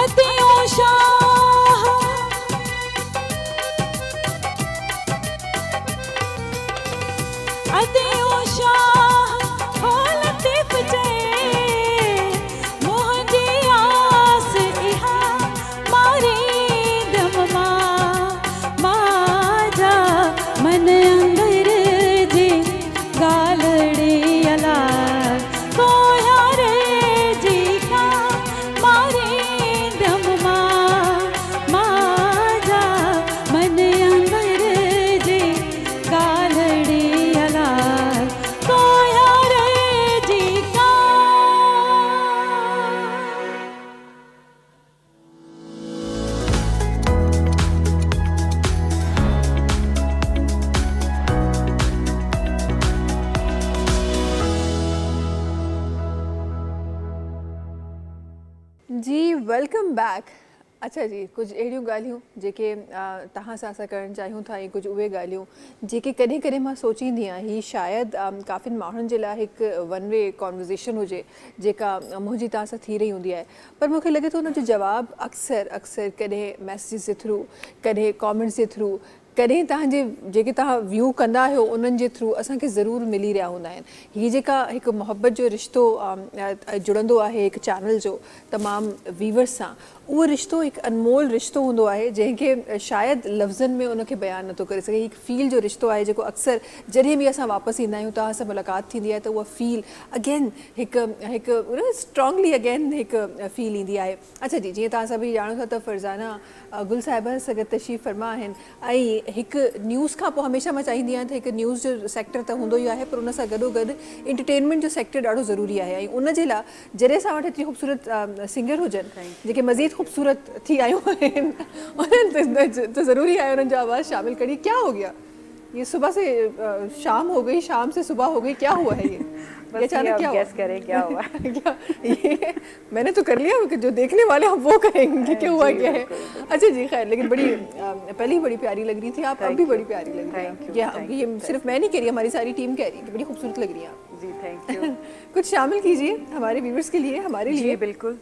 अतियों शाह अतियों शाह हो लतीफ जय, मोहजी आस इहा मारी दममा, माजा मन अंदर जी गालड़ी अला। कोहा जी वेलकम बैक। अच्छा जी, कुछ अहिड़ियूं ॻाल्हियूं जेके तव्हां सां असां करणु चाहियूं था, ऐं कुझु उहे ॻाल्हियूं जेके कॾहिं कॾहिं मां सोचींदी आहियां ही शायदि काफ़िनि माण्हुनि जे लाइ हिकु वन वे कॉन्वर्सेशन हुजे जेका मुंहिंजी तव्हां सां थी रही हूंदी आहे, पर मूंखे लॻे थो हुनजो जवाबु अक्सर कॾहिं मैसेज जे थ्रू, कॾहिं कॉमेंट्स जे थ्रू, कॾहिं तव्हांजे जेके तव्हां व्यू कंदा आहियो उन्हनि जे थ्रू असांखे ज़रूरु मिली रहिया हूंदा आहिनि। हीअ जेका हिकु मुहबत जो रिश्तो जुड़ंदो आहे हिकु चैनल जो तमामु व्यूवर्स सां, उहो रिश्तो हिकु अनमोल रिश्तो हूंदो आहे जंहिंखे शायदि लफ़्ज़नि में उनखे बयानु नथो करे सघे। हिकु फील जो रिश्तो आहे जेको अक्सर जॾहिं बि असां वापसि ईंदा आहियूं, तव्हां सां मुलाक़ात थींदी आहे त उहा फील अगेन हिकु स्ट्रॉन्गली अगेन हिकु फील ईंदी आहे। अच्छा जी, जीअं तव्हां सभई ॼाणो था त फरज़ाना गुल साहिबा सगत तशरीफ़ फरमा आहिनि, ऐं हिकु न्यूज़ खां पोइ हमेशह मां चाहींदी आहियां त हिकु न्यूज़ जो सेक्टर त हूंदो ई आहे, पर उन सां गॾोगॾु एंटरटेनमेंट जो सेक्टर ॾाढो ज़रूरी आहे। ऐं उनजे लाइ जॾहिं असां वटि एतिरी ख़ूबसूरत सिंगर हुजनि जेके मज़ीद ख़ूबसूरत थी आयूं आहिनि, उन्हनि त ज़रूरी आहे उन्हनि जो आवाज़ शामिल करिए। क्या हो गया, ये सुबह से शाम हो गई, शाम से सुबह हो गई, क्या हुआ है ये अचानक क्या गेस करें क्या हुआ? क्या ये मैंने तो कर लिया, कि जो देखने वाले हम वो कहेंगे क्या हुआ क्या है। अच्छा जी, खैर, लेकिन बड़ी पहले ही बड़ी प्यारी लग रही थी आप, अब भी बड़ी प्यारी लग रही है। ये सिर्फ मैं नहीं कह रही, हमारी सारी टीम कह रही है कि बड़ी खूबसूरत लग रही है आप। जी थैंक यू। कुछ शामिल कीजिए हमारे व्यूवर्स के लिए, हमारे लिए। जी बिल्कुल।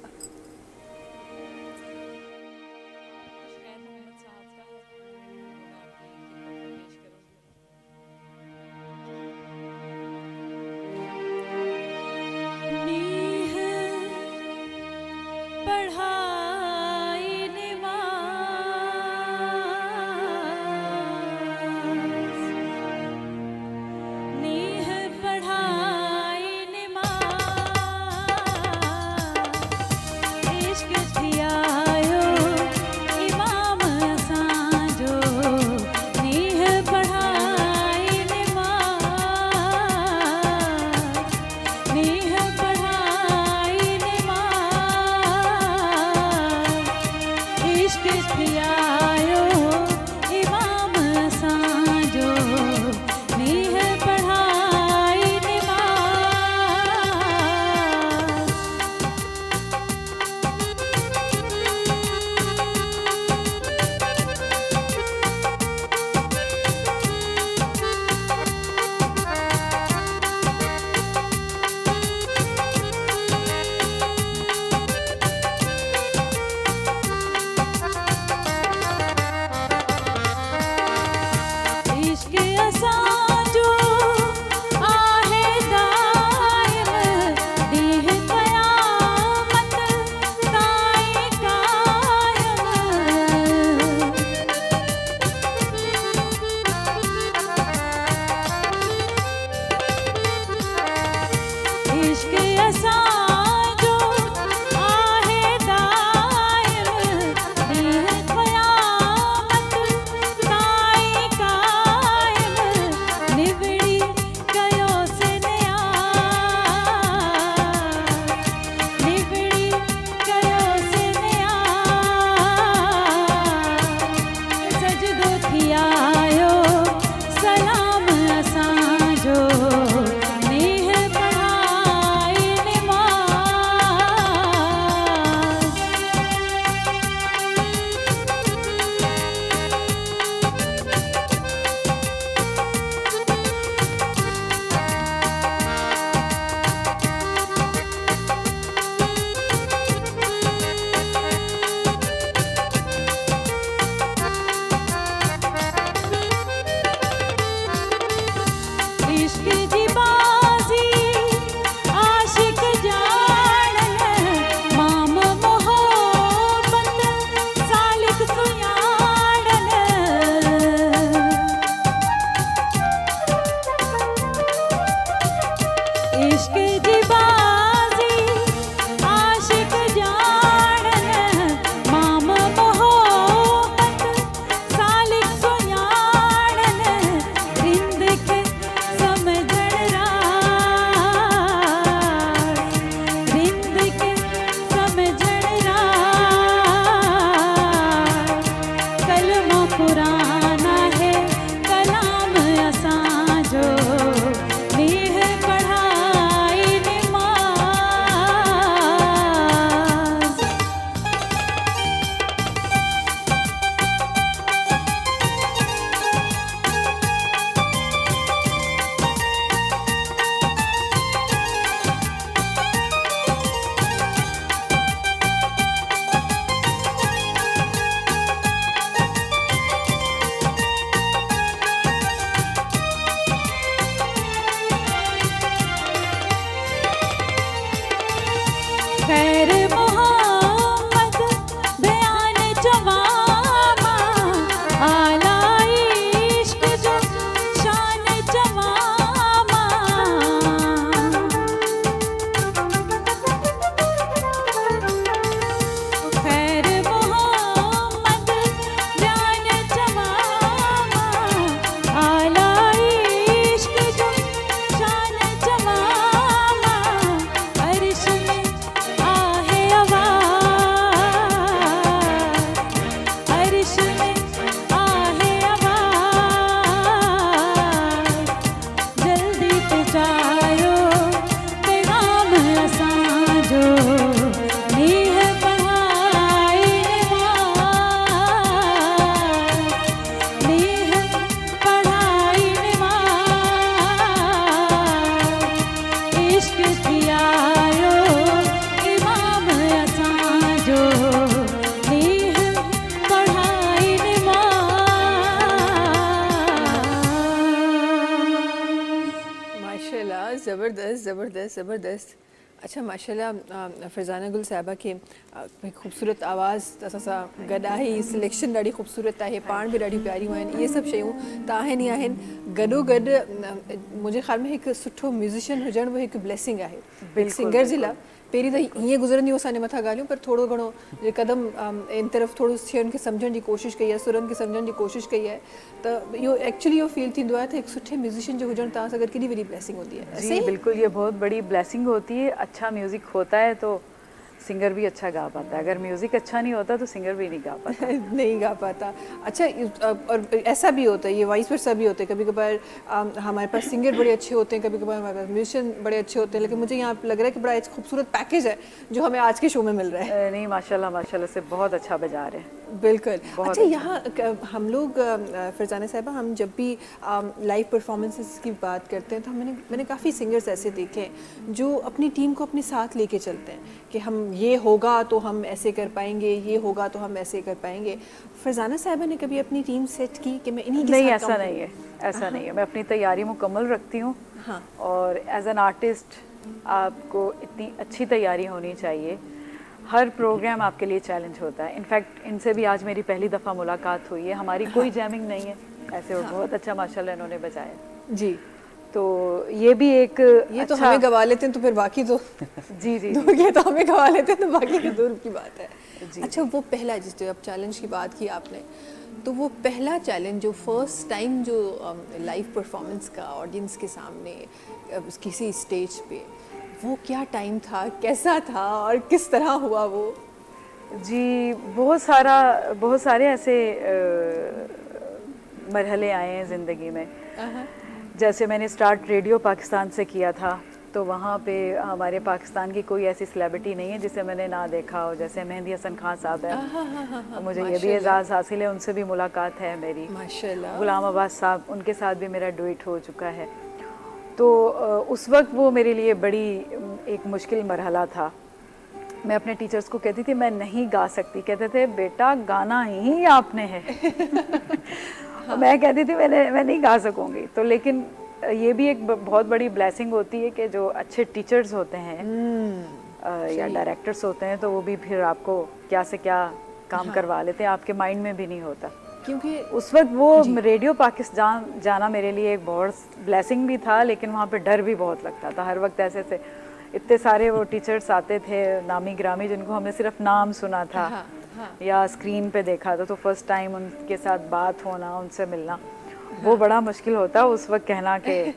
नीह पढ़ाई निमाज़, नीह पढ़ाई निमाज़, इश्क थियायो इमाम असांजो, नीह पढ़ाई निमाज़, नीह पढ़ाई निमाज़, इश्क थियायो इमाम असांजो, नीह पढ़ाई निमाज़। इश्क असांजो आहे दाइम, ॾींह क़यामत ताईं कायम। इश्क असांजो आहे दाइम, ॾींह क़यामत ताईं कायम। निबड़ी कयोसीं नियाज़, निबड़ी कयोसीं नियाज़, सजदो थी आयो सलाम असांजो, नीह पढ़ाई निमाज़। इश्क जी बाज़ी आशिक ॼाणन, माम मोहब्बत सालिक सुञाणन। इश्क जी बाज़ी आशिक ॼाणन, माम मोहब्बत सालिक सुञाणन। रिंद खे समझण राज़, रिंद खे समझण राज़, कलमो क़ुरान आहे कलाम असांजो, नीह पढ़ाई निमाज़। खैर मोहम्मद बयान जवामा आला इश्क जो शान जवामा खैर मोहम्मद बयान जवामा आला इश्क जो शान जवामा अर्श में आहे आवाज़ अर्श में आहे आवाज़ जल्दी पहुँचायो पैगाम असां जो नीह पढ़ाई निमाज़ नीह पढ़ाई निमाज़ इश्क कियायो इमाम असां जो नीह पढ़ाई निमाज़ माशाल्लाह, ज़बरदस्त ज़बरदस्त ज़बरदस्त। अच्छा माशाल्लाह, फरजाना गुल साहिबा के ख़ूबसूरत आवाज़ तसा गॾा ही सिलेक्शन ॾाढी ख़ूबसूरत आहे, पाण बि ॾाढी प्यारियूं आहिनि। इहे सभु शयूं त आहिनि ई आहिनि। गॾोगॾु मुंहिंजे ख़्याल में हिकु सुठो म्यूज़िशियन हुजणु बि हिकु ब्लेसिंग आहे सिंगर जे लाइ। पहिरीं त हीअं गुज़रंदियूं असांजे मथां ॻाल्हियूं, पर थोरो घणो जे क़दम इन तरफ़ थोरो शयुनि खे सम्झण जी कोशिशि कई आहे, सुरनि खे सम्झण जी कोशिशि कई आहे, त इहो एक्चुअली इहो फील थींदो आहे त हिकु सुठे म्यूज़िशियन जो हुजणु तव्हां सां गॾु केॾी वॾी ब्लेसिंग हूंदी आहे। जी बिल्कुल, ये बहुत बड़ी ब्लेसिंग होती है। अच्छा म्यूज़िक होता है तो सिंगर भी अच्छा गा पाता है, अगर म्यूज़िक अच्छा नहीं होता तो सिंगर भी नहीं गा पाता। नहीं गा पाता। अच्छा, और ऐसा भी होता है, ये वाइस वर्सा भी होता है, कभी कभार हमारे पास सिंगर बड़े अच्छे होते हैं, कभी कभार हमारे पास म्यूजिशियन बड़े अच्छे होते हैं, लेकिन मुझे यहाँ लग रहा है कि बड़ा एक खूबसूरत पैकेज है जो हमें आज के शो में मिल रहा है। नहीं माशाल्लाह माशाल्लाह से बहुत अच्छा बजा रहे हैं। बिल्कुल। अच्छा, यहाँ हम लोग फरजाना साहिबा, हम जब भी लाइव परफॉर्मेंसेस की बात करते हैं तो मैंने काफ़ी सिंगर्स ऐसे देखे हैं जो अपनी टीम को अपने साथ लेके चलते हैं कि हम ये होगा तो हम ऐसे कर पाएंगे, ये होगा तो हम ऐसे कर पाएंगे। फरजाना साहिबा ने कभी अपनी टीम सेट की कि मैं इन्हीं के नहीं, साथ ऐसा नहीं है, ऐसा नहीं है। मैं अपनी तैयारी मुकम्मल रखती हूँ। हाँ। और एज एन आर्टिस्ट आपको इतनी अच्छी तैयारी होनी चाहिए। हर प्रोग्राम आपके लिए चैलेंज होता है। इनफैक्ट इनसे भी आज मेरी पहली दफ़ा मुलाकात हुई है। हमारी कोई जैमिंग नहीं है, ऐसे वो बहुत अच्छा माशाल्लाह इन्होंने बजाया जी। तो ये भी एक ये तो हमें गवा लेते हैं तो फिर बाकी तो जी जी दूर के तो हमें गवा लेते हैं तो बाकी तो दूर की बात है। अच्छा, वो पहला जिस जो अब चैलेंज की बात की आपने, तो वो पहला चैलेंज जो फर्स्ट टाइम जो लाइव परफॉर्मेंस का ऑडियंस के सामने किसी स्टेज पे, वो क्या टाइम था, कैसा था और किस तरह हुआ वो? जी, बहुत सारे ऐसे मरहले आए हैं ज़िंदगी में। जैसे मैंने स्टार्ट रेडियो पाकिस्तान से किया था, तो वहाँ पे हमारे पाकिस्तान की कोई ऐसी सेलिब्रिटी नहीं है जिसे मैंने ना देखा हो। जैसे मेहंदी हसन खान साहब हैं, मुझे ये भी एजाज़ हासिल है, उनसे भी मुलाकात है मेरी। माशाल्लाह। गुलाम अब्बास साहब, उनके साथ भी मेरा डुएट हो चुका है। तो उस वक्त वो मेरे लिए बड़ी एक मुश्किल मरहला था। मैं अपने टीचर्स को कहती थी मैं नहीं गा सकती, कहते थे बेटा गाना ही आपने है। मैं कहती थी मैं नहीं गा सकूँगी। तो लेकिन ये भी एक बहुत बड़ी ब्लेसिंग होती है कि जो अच्छे टीचर्स होते हैं या डायरेक्टर्स होते हैं, तो वो भी फिर आपको क्या से क्या काम करवा लेते हैं, आपके माइंड में भी नहीं होता। क्योंकि उस वक्त वो रेडियो पाकिस्तान जाना मेरे लिए एक बहुत ब्लेसिंग भी था, लेकिन वहाँ पे डर भी बहुत लगता था। हर वक्त ऐसे थे, इतने सारे वो टीचर्स आते थे नामी ग्रामी, जिनको हमने सिर्फ नाम सुना था या स्क्रीन पे देखा था। तो फर्स्ट टाइम उनके साथ बात होना, उनसे मिलना, वो बड़ा मुश्किल होता है उस वक्त कहना कि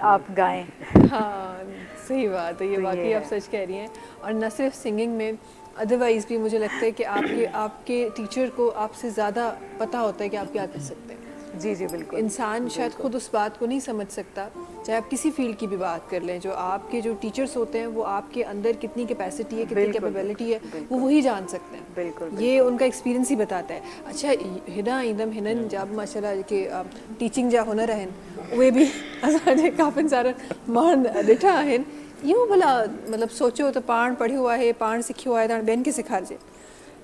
आप गाएं। हाँ, सही बात है, ये वाकई आप सच कह रही हैं। और न सिर्फ सिंगिंग में, अदरवाइज़ भी मुझे लगता है कि आपके टीचर को आपसे ज़्यादा पता होता है कि आप क्या कर सकते हैं। जी जी बिल्कुल। इंसान शायद खुद उस बात को नहीं समझ सकता, चाहे आप किसी फील्ड की भी बात कर लें। जो आपके जो टीचर्स होते हैं वो आपके अंदर कितनी कैपेसिटी है, कितनी कैपेबिलिटी है, वो वही जान सकते हैं। बिल्कुल, ये उनका एक्सपीरियंस ही बताता है। अच्छा, हिना ईंदम हिननि जा बि माशाल्लाह के टीचिंग जा हुनर आहिनि, उहे बि असांजे काफ़ी सारा माण्हुनि ॾिठा आहिनि। इहो भला मतिलबु सोचियो त पाण पढ़ियो आहे, पाण सिखियो आहे, त हाणे ॿियनि खे सेखारिजे।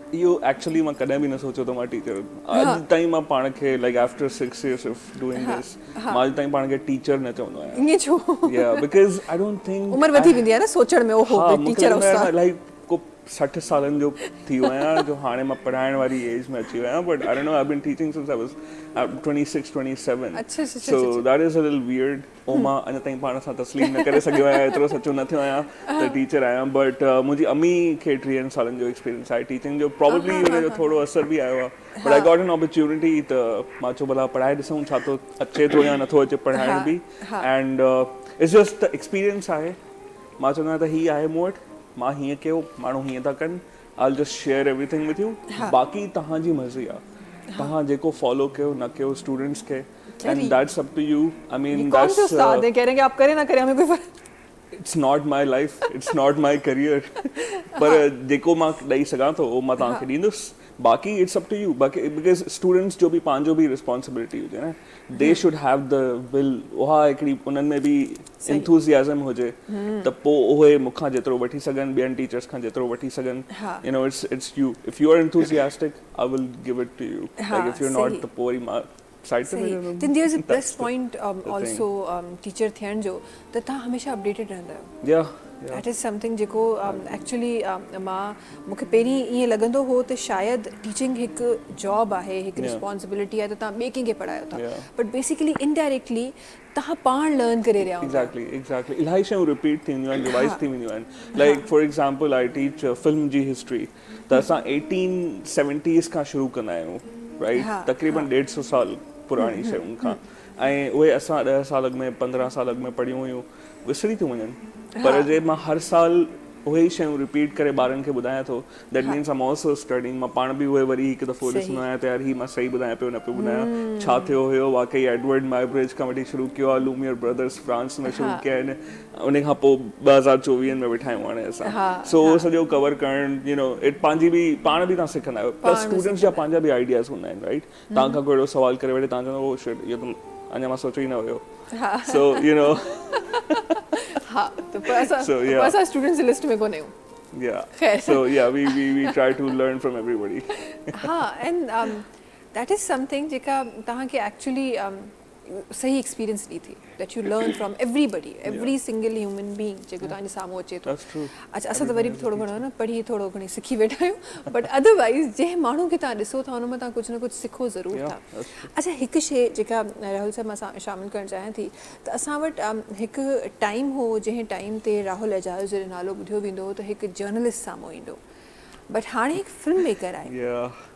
इहो एक्चुअली मां कॾहिं बि न सोचियो त मां टीचर अॼु ताईं मां पाण खे like after 6 years of doing this मां अॼु ताईं पाण खे टीचर न चवंदो आहियां। ईअं छो? या बिकॉज़ आई डोंट थिंक उमिरि वधी वेंदी आहे न सोचण में, ओहो टीचर उस्ताद, लाइक को 60 सालनि जो थी वियो आहियां जो हाणे मां पढ़ाइण वारी एज में अची वियो आहियां but I don't know I been teaching since I was 26 27 अच्छा, so that is a little weird ओ मां अञा ताईं पाण सां तस्लीम न करे सघियो आहियां एतिरो सचो न थियो आहियां त टीचर आहियां बट मुंहिंजी अम्मी खे 30 सालनि जो एक्सपीरियंस आहे टीचिंग जो प्रॉब्ली हुनजो थोरो असर बि आयो आहे but I got an opportunity त मां चयो भला पढ़ाए ॾिसूं छा थो अचे थो या नथो अचे पढ़ाइण बि and it's just the experience आहे मां चवंदो आहियां त हीअ आहे मूं वटि मां हीअं कयो माण्हू हीअं था कनि I just share everything with you बाक़ी तव्हांजी मर्ज़ी आहे तव्हां जेको फॉलो कयो न कयो स्टूडेंट्स खे and that's up to you I mean कौन से उस्ताद है कह रहे हैं कि आप करें ना करें हमें कोई फर्क it's not my life it's not my career पर जेको मां ॾेई सघां थो उहो मां तव्हांखे ॾींदुसि बाक़ी इट्स अप टू यू बाक़ी बिकॉज स्टूडेंट्स जो बि पंहिंजो बि रिस्पॉन्सिबिलिटी हुजे न they should have the will उहा हिकिड़ी उन्हनि में बि इंथुजियाज़म हुजे त पोइ उहे मूंखां जेतिरो वठी सघनि ॿियनि टीचर्स खां जेतिरो वठी सघनि you know it's you if you are enthusiastic I will give it to you like if you are not त पोइ वरी मां then there's a plus point also teacher थियण जो त तव्हां हमेशा अपडेटेड रहंदा आहियो yeah दैट इज़ समथिंग जेको एक्चुअली मां मूंखे पहिरीं ईअं लॻंदो हो त शायदि टीचिंग हिकु जॉब आहे हिकु रिस्पॉन्सिबिलिटी आहे त तव्हां ॿिए कंहिंखे पढ़ायो था बट बेसिकली इनडायरेक्टली तव्हां पाण लर्न करे रहिया हूंदा exactly इलाही शयूं रिपीट थींदियूं आहिनि रिवाइज थी वेंदियूं आहिनि like for example I teach film जी हिस्ट्री त असां 1870s खां शुरू कंदा आहियूं राइट तक़रीबन 150 साल पुराणी शयुनि खां ऐं उहे असां 10 साल में 15 साल में पढ़ियूं हुयूं विसरी थियूं वञनि पर जे मां हर साल उहे ई शयूं रिपीट करे ॿारनि खे ॿुधायां थो दैट मीन्स आम ऑल्सो स्टडिंग मां पाण बि उहे वरी हिकु दफ़ो ॾिसंदो आहियां त यार ही मां सही ॿुधायां पियो न पियो ॿुधायां छा थियो हुयो वाकई एडवर्ड माइब्रिज खां वठी शुरू कयो आहे लूमियर ब्रदर्स फ्रांस में शुरू कया आहिनि उन खां पोइ 2024 में वेठा आहियूं हाणे असां सो उहो सॼो कवर करणु यू नो इट पंहिंजी बि पाण बि तव्हां सिखंदा आहियो प्लस स्टूडेंट्स जा पंहिंजा बि आइडियाज़ हूंदा आहिनि राइट तव्हां खां कोई अहिड़ो सवाल करे वठे तव्हां चवंदो ओ शिट इहो त अञा मां सोचियो ई न हुयो सो यू नो हा त असां स्टूडेंट्स लिस्ट में कोन आहियूं Yeah. So yeah, we try to learn from everybody. And that is something जेका तव्हांखे actually सही एक्सपीरियंस ॾी थी that you learn from everybody, every single human being जेको तव्हांजे साम्हूं अचे थो अच्छा असां त वरी बि थोरो घणो न पढ़ी थोरो घणी सिखी वेठा आहियूं बट अदरवाइज़ जंहिं माण्हू खे तव्हां ॾिसो था हुन मां तव्हां कुझु न कुझु सिखो ज़रूरु था अच्छा हिकु शइ जेका राहुल साहब मां शामिलु करणु चाहियां थी त असां वटि हिकु टाइम हो जंहिं टाइम ते राहुल एजाज जो नालो ॿुधियो वेंदो हो त हिकु जर्नलिस्ट साम्हूं ईंदो बट हाणे हिकु फिल्म मेकर आहे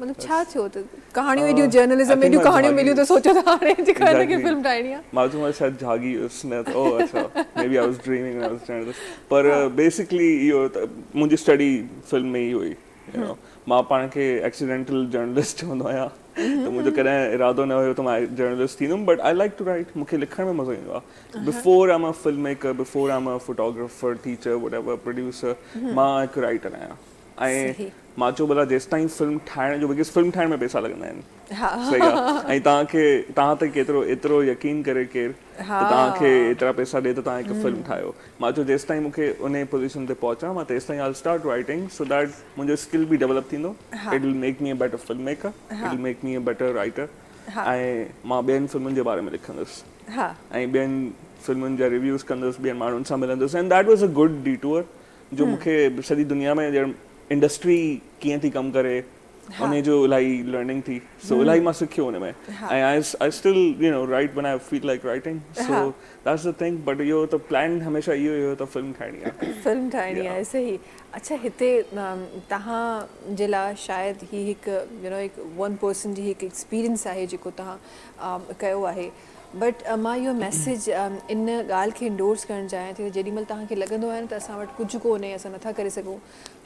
मतिलबु छा थियो त कहाणियूं एॾियूं जर्नलिज़म एॾियूं कहाणियूं मिलियूं त सोचियो त हाणे जेका हिनखे फिल्म ठाहिणी आहे मां चयो शायदि जागी हुयुसि न त ओ अच्छा maybe I was dreaming I was journalist पर बेसिकली इहो त मुंहिंजी स्टडी फिल्म में ई हुई यू नो मां पाण खे एक्सीडेंटल जर्नलिस्ट चवंदो आहियां त मुंहिंजो कॾहिं इरादो न हुयो त मां जर्नलिस्ट थींदुमि but I like to write मूंखे लिखण में मज़ो ईंदो आहे before I am a film maker before I am a photographer teacher whatever producer मां हिकु राइटर आहियां ऐं मां चयो भला जेसि ताईं फिल्म ठाहिण जो बिकॉज़ फिल्म ठाहिण में पैसा लॻंदा आहिनि सही आहे ऐं तव्हां ते एतिरो यकीन करे केरु त तव्हांखे एतिरा पैसा ॾे त तव्हां हिकु फिल्म ठाहियो मां चयो जेसि ताईं मूंखे उन पोज़ीशन ते पहुचां मां तेसि ताईं I start writing so that मुंहिंजो स्किल बि डेवलप थींदो it will make me a better film maker it will make me a better writer ऐं मां ॿियनि फिल्मुनि जे बारे में लिखंदुसि ऐं ॿियनि फिल्मुनि जा रिव्यूज़ कंदुसि ॿियनि माण्हुनि सां मिलंदुसि and that was a good detour जो मूंखे सॼी दुनिया में ॼण इंडस्ट्री कीअं थी कमु करे उन जो इलाही लर्निंग थी सो इलाही मां सिखियो हुन में ऐं I still you know right when I feel like writing so that's the thing but इहो त प्लान हमेशह इहो हुयो त फिल्म ठाहिणी आहे सही अच्छा हिते तव्हां जे लाइ शायदि ही हिकु यू नो हिकु वन पर्सन जी हिकु एक्सपीरियंस आहे जेको तव्हां कयो आहे बट मां इहो मैसेज इन ॻाल्हि खे इंडोर्स करणु चाहियां थी जेॾीमहिल तव्हांखे लॻंदो आहे न त असां वटि कुझु कोन्हे असां नथा करे सघूं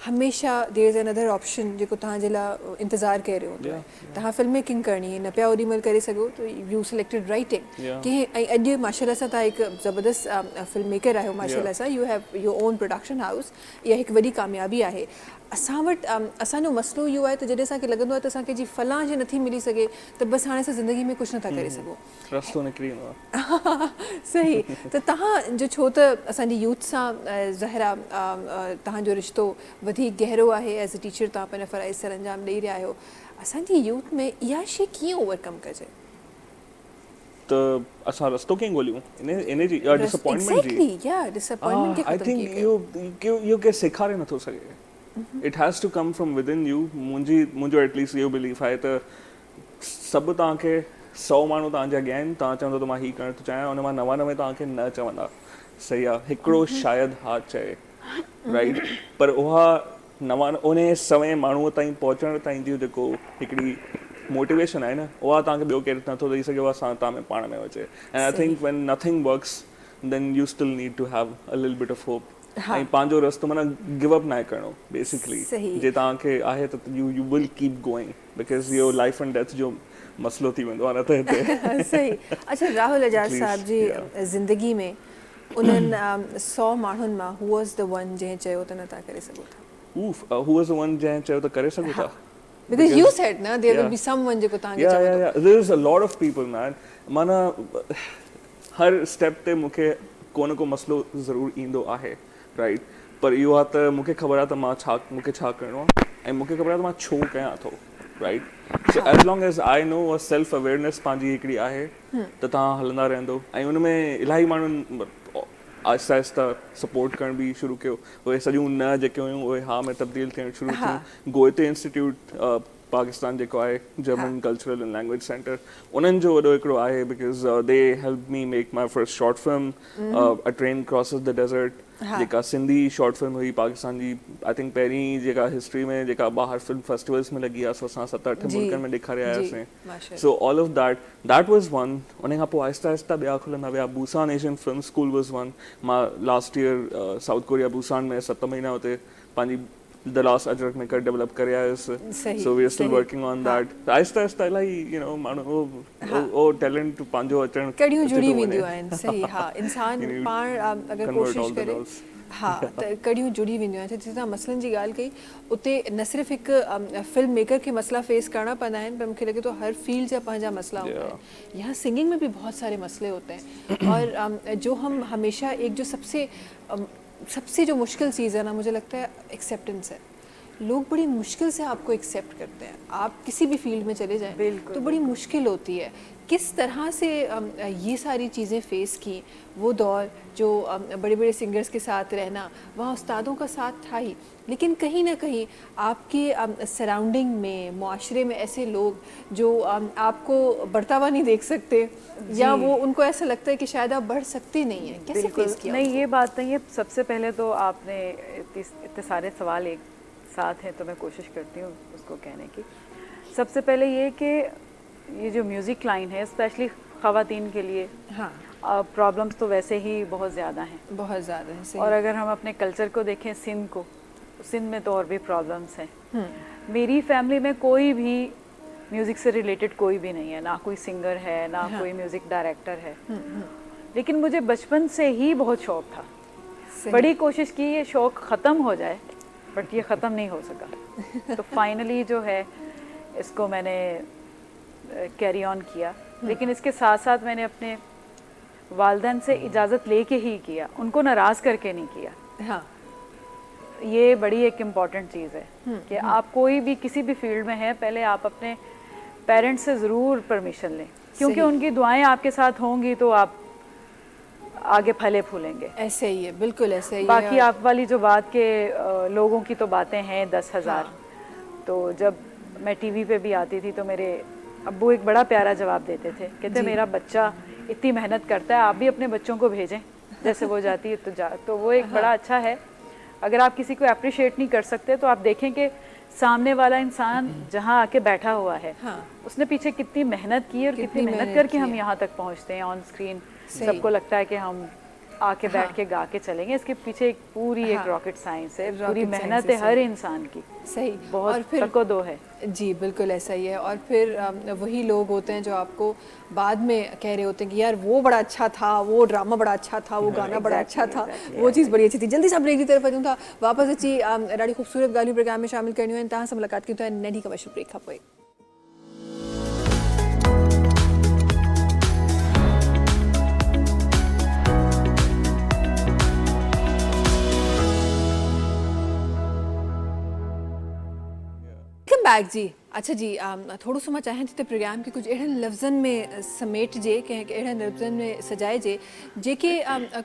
हमेशह देयर इज़ अनदर ऑप्शन जेको तव्हांजे लाइ इंतज़ारु करे रहियो हूंदो आहे तव्हां फिल्म मेकिंग करणी आहे न पिया ओॾीमहिल करे सघो त यू सिलेक्टेड राइटिंग कंहिं ऐं अॼु माशाअल्लाह सां तव्हां हिकु ज़बरदस्त फिल्म मेकर आहियो माशाअल्लाह सां you have your own production house इहा हिकु वॾी कामयाबी आहे असां वटि असांजो मसइलो इहो आहे त जॾहिं असांखे लॻंदो आहे त असांखे जी फलां जे नथी मिली सघे त बसि हाणे असां ज़िंदगी में कुझु नथा करे सघूं रस्तो निकिरी वेंदो आहे सही त तव्हांजो छो त असांजी यूथ सां ज़हरा तव्हांजो रिश्तो वधीक गहरो आहे एज़ अ टीचर तव्हां पंहिंजा फ़राइज़ सर अंजाम ॾेई रहिया आहियो असांजी यूथ में इहा शइ कीअं ओवरकम कजे त असां रस्तो कीअं ॻोल्हियूं इन जी डिसअपॉइंटमेंट जी डिसअपॉइंटमेंट आई थिंक इहो के सेखारे नथो सघे it has to come from within you मुंहिंजो एटलीस्ट इहो बिलीफ आहे त सभु तव्हांखे 100 माण्हू तव्हांजा अॻियां आहिनि तव्हां चवंदो त मां हीअ करणु थो चाहियां उन मां 99 तव्हांखे न चवंदा सही आहे हिकिड़ो शायदि हा चए राइट पर उहा उन 100 माण्हूअ ताईं पहुचण ताईं जो जेको हिकिड़ी मोटिवेशन आहे न उहा तव्हांखे ॿियो केरु नथो ॾेई सघे उहा तव्हां में पाण में अचे and I think when nothing works then you still need to have a little bit of hope ऐं पंहिंजो रस्तो माना गिव अप न करिणो बेसिकली जे तव्हांखे आहे त you will keep going because your life and death जो मसलो थी वेंदो आहे न त हिते सही अच्छा राहुल एजाज साहब जी ज़िंदगी में उन्हनि 100 माण्हुनि मां हू वॉज द वन जंहिं चयो त न तव्हां करे सघो था हू वाज द वन जंहिं चयो त करे सघो था because you said na there will be someone जेको तव्हांखे चवंदो yeah there is a lot of people man माना हर स्टेप ते मूंखे को न को मसलो ज़रूर ईंदो आहे राइट पर इहो आहे त मूंखे ख़बर आहे त मूंखे छा करिणो आहे ऐं मूंखे ख़बर आहे त मां छो कयां थो right so as long as I know a self awareness पंहिंजी हिकिड़ी आहे त तव्हां हलंदा रहंदो ऐं उन में इलाही माण्हुनि आहिस्ता आहिस्ता सपोर्ट करण बि शुरू कयो उहे सॼियूं न जेके हुयूं उहे हा में तब्दील थियणु शुरू थियूं गोयते इंस्टीट्यूट पाकिस्तान जेको आहे German cultural and language centre उन्हनि जो वॾो हिकिड़ो आहे because they help me make my first short film a train crosses the desert जेका सिंधी शॉर्ट फिल्म हुई पाकिस्तान जी आई थिंक पहिरीं जेका हिस्ट्री में जेका ॿाहिरि फिल्म फेस्टिवल्स में लॻी आहे सो असां 7-8 मुल्कनि में ॾेखारे आयासीं so all of that was one उन खां पोइ आहिस्ता आहिस्ता ॿिया खुलंदा विया Busan Asian Film School was one मां last year South Korea Busan में 7 महीना हुते पंहिंजी the last Ajrak maker develop करे आयुसि so we are still working on that आहिस्ता आहिस्ता इलाही यू नो माण्हू ओ टैलेंट पंहिंजो अचणु कड़ियूं जुड़ी वेंदियूं आहिनि सही हा इंसान पाण अगरि कोशिशि करे हा त कड़ियूं जुड़ी वेंदियूं आहिनि जिते तव्हां मसइलनि जी ॻाल्हि कई उते न सिर्फ़ु हिकु फिल्म मेकर खे मसइला फेस करणा पवंदा आहिनि पर मूंखे लॻे थो हर फील्ड जा पंहिंजा मसला होता है यहाँ सिंगिंग में भी बहुत सारे मसले होते हैं और जो हम हमेशा एक जो सबसे जो मुश्किल चीज़ है ना मुझे लगता है एक्सेप्टेंस है लोग बड़ी मुश्किल से आपको एक्सेप्ट करते हैं आप किसी भी फील्ड में चले जाएं तो बड़ी मुश्किल होती है किस तरह से ये सारी चीज़ें फ़ेस की वो दौर जो बड़े बड़े सिंगर्स के साथ रहना वहाँ उस्तादों का साथ था ही लेकिन कहीं ना कहीं आपके सराउंडिंग में मुआशरे में ऐसे लोग जो आपको बढ़ता हुआ नहीं देख सकते या वो उनको ऐसा लगता है कि शायद आप बढ़ सकते नहीं हैं कैसे फेस किया नहीं ये बात नहीं है सबसे पहले तो आपने इतने सारे सवाल एक साथ हैं तो मैं कोशिश करती हूँ उसको कहने की सबसे पहले ये कि ये जो म्यूज़िक लाइन है स्पेशली ख़वातीन के लिए हाँ प्रॉब्लम्स तो वैसे ही बहुत ज़्यादा हैं और अगर हम अपने कल्चर को देखें सिंध में तो और भी प्रॉब्लम्स हैं मेरी फैमिली में कोई भी म्यूज़िक से रिलेटेड कोई भी नहीं है ना कोई सिंगर है ना कोई म्यूज़िक डायरेक्टर है लेकिन मुझे बचपन से ही बहुत शौक़ था बड़ी कोशिश की ये शौक़ ख़त्म हो जाए बट ये ख़त्म नहीं हो सका तो फाइनली जो है इसको मैंने कैरी ऑन किया लेकिन इसके साथ साथ मैंने अपने वालिदैन से इजाज़त लेके ही किया उनको नाराज़ करके नहीं किया हाँ ये बड़ी एक इम्पॉर्टेंट चीज़ है कि आप कोई भी किसी भी फील्ड में हैं पहले आप अपने पेरेंट्स से ज़रूर परमिशन लें क्योंकि उनकी दुआएं आपके साथ होंगी तो आप आगे फले फूलेंगे ऐसे ही है बिल्कुल ऐसे ही बाकी आप वाली जो बात के लोगों की तो बातें हैं 10,000 तो जब मैं टीवी पे भी आती थी तो मेरे अब्बू एक बड़ा प्यारा जवाब देते थे कहते मेरा बच्चा इतनी मेहनत करता है आप भी अपने बच्चों को भेजें जैसे वो जाती है तो वो एक बड़ा अच्छा है अगर आप किसी को अप्रिशिएट नहीं कर सकते तो आप देखें कि सामने वाला इंसान जहाँ आके बैठा हुआ है उसने पीछे कितनी मेहनत की और कितनी मेहनत करके हम यहाँ तक पहुँचते हैं ऑन स्क्रीन सबको लगता है कि हम आके बैठ के गा के चलेंगे इसके पीछे एक पूरी एक रॉकेट साइंस है पूरी मेहनत है हर इंसान की सही बहुत और फिर को दो है जी बिल्कुल ऐसा ही है और फिर वही लोग होते हैं जो आपको बाद में कह रहे होते हैं कि यार वो बड़ा अच्छा था वो ड्रामा बड़ा अच्छा था वो गाना बड़ा अच्छा था वो चीज़ बड़ी अच्छी थी जल्दी से ब्रेक की तरफ अचूं था वापस अची ॾाढी ख़ूबसूरत ॻाल्हियूं प्रोग्राम में शामिल करणियूं आहिनि तव्हां सां मुलाक़ात कयूं था नंढी कमर्शियल ब्रेक खां पोइ बैक जी अच्छा जी थोड़ो सो मां चाहियां थी त प्रोग्राम खे कुझु अहिड़नि लफ़्ज़नि में समेटिजे कंहिं अहिड़नि लफ़्ज़नि में सजाइजे जेके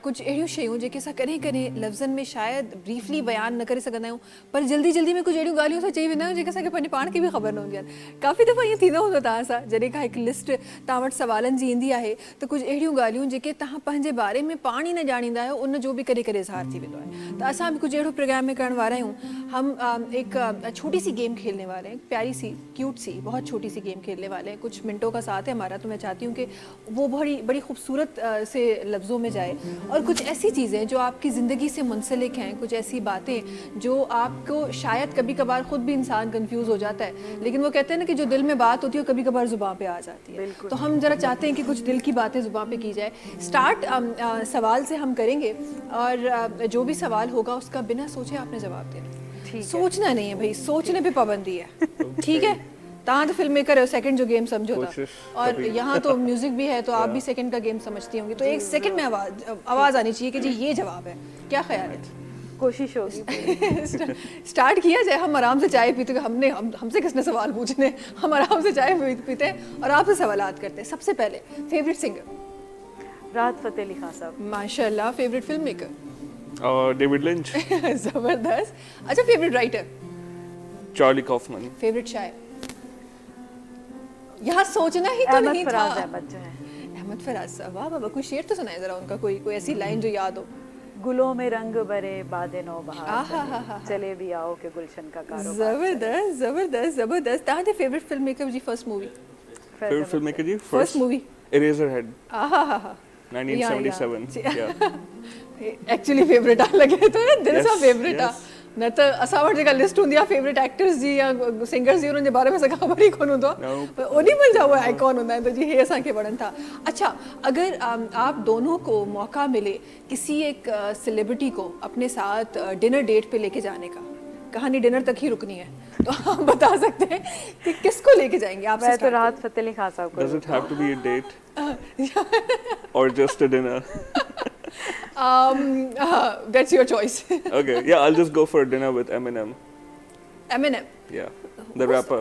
कुझु अहिड़ियूं शयूं जेके असां कॾहिं कॾहिं लफ़्ज़नि में शायदि ब्रीफली बयानु न करे सघंदा आहियूं पर जल्दी जल्दी में कुझु अहिड़ियूं ॻाल्हियूं असां चई वेंदा आहियूं जेके असांखे पंहिंजे पाण खे बि ख़बर न हूंदियूं आहिनि काफ़ी दफ़ा ईअं थींदो हूंदो तव्हां सां जॾहिं का हिकु लिस्ट तव्हां वटि सवालनि जी ईंदी आहे त कुझु अहिड़ियूं ॻाल्हियूं जेके तव्हां पंहिंजे बारे में पाण ई न ॼाणींदा आहियो उन जो बि कॾहिं कॾहिं इज़हार थी वेंदो आहे त असां बि कुझु अहिड़ो प्रोग्राम में करण वारा आहियूं हम एक छोटी सी गेम खेलने वाले हैं प्यारी सी क्यूट सी बहुत छोटी सी गेम खेलने वाले हैं कुछ मिनटों का साथ है हमारा तो मैं चाहती हूँ कि वो बड़ी बड़ी खूबसूरत से लफ्ज़ों में जाए और कुछ ऐसी चीज़ें जो आपकी ज़िंदगी से मुंसलिक हैं कुछ ऐसी बातें जो आपको शायद कभी कभार ख़ुद भी इंसान कंफ्यूज हो जाता है लेकिन वो कहते हैं ना कि जो दिल में बात होती है कभी कभार ज़ुबान पे आ जाती है तो हम ज़रा चाहते हैं कि कुछ दिल की बातें ज़ुबान पे की जाए स्टार्ट सवाल से हम करेंगे और जो भी सवाल होगा उसका बिना सोचे आपने जवाब देना सोचना नहीं है भाई सोचने पे पाबंदी है ठीक है तहाँ तो फिल्म मेकर है सेकंड जो गेम समझो था और यहाँ तो म्यूजिक भी है तो आप भी सेकंड का गेम समझती होंगी तो एक सेकंड में आवाज आनी चाहिए कि जी ये जवाब है क्या ख्याल है कोशिश होगी स्टार्ट किया जाए हम आराम से चाय पीते हमसे किसने सवाल पूछने हम आराम से चाय पीते हैं और आपसे सवालात करते हैं सबसे पहले फेवरेट सिंगर राहत फतेह अली खान साहब माशाल्लाह फेवरेट फिल्म मेकर और डेविड लिंच जबरदस्त अच्छा favourite writer Charlie Kauffman favourite शायर यहाँ सोचना ही तो नहीं था अहमद फराज साहब वाह वाह कोई शेर तो सुनाए जरा उनका कोई ऐसी लाइन जो याद हो गुलों में रंग भरे बादे नौ बहार चले भी आओ के गुलशन का कारोबार जबरदस्त जबरदस्त जबरदस्त तां दे फेवरेट फिल्म मेकर जी first movie favourite film maker जी फर्स्ट मूवी इरेजरहेड आहा 1977 एक्चुअली फेवरेट आ लगे तो दिल सा फेवरेट आ न त असां वटि जेका लिस्ट हूंदी आहे फेवरेट एक्टर्स जी या सिंगर्स जी उन्हनि जे बारे में असांखे ख़बर ई कोन हूंदो आहे ओॾी महिल जा उहे आइकॉन हूंदा आहिनि त जी हे असांखे वणनि था अच्छा अगर आप दोनों को मौका मिले किसी एक सेलिब्रिटी को अपने साथ डिनर डेट पे लेके जाने का कहानी डिनर तक ही रुकनी है तो आप बता सकते हैं कि किसको लेके जाएंगे आप मैं तो राहत फतेह अली खान साहब को Does it have to be a date or just a dinner? That's your choice. Okay, yeah, I'll just go for dinner with Eminem. Eminem. Yeah, the rapper.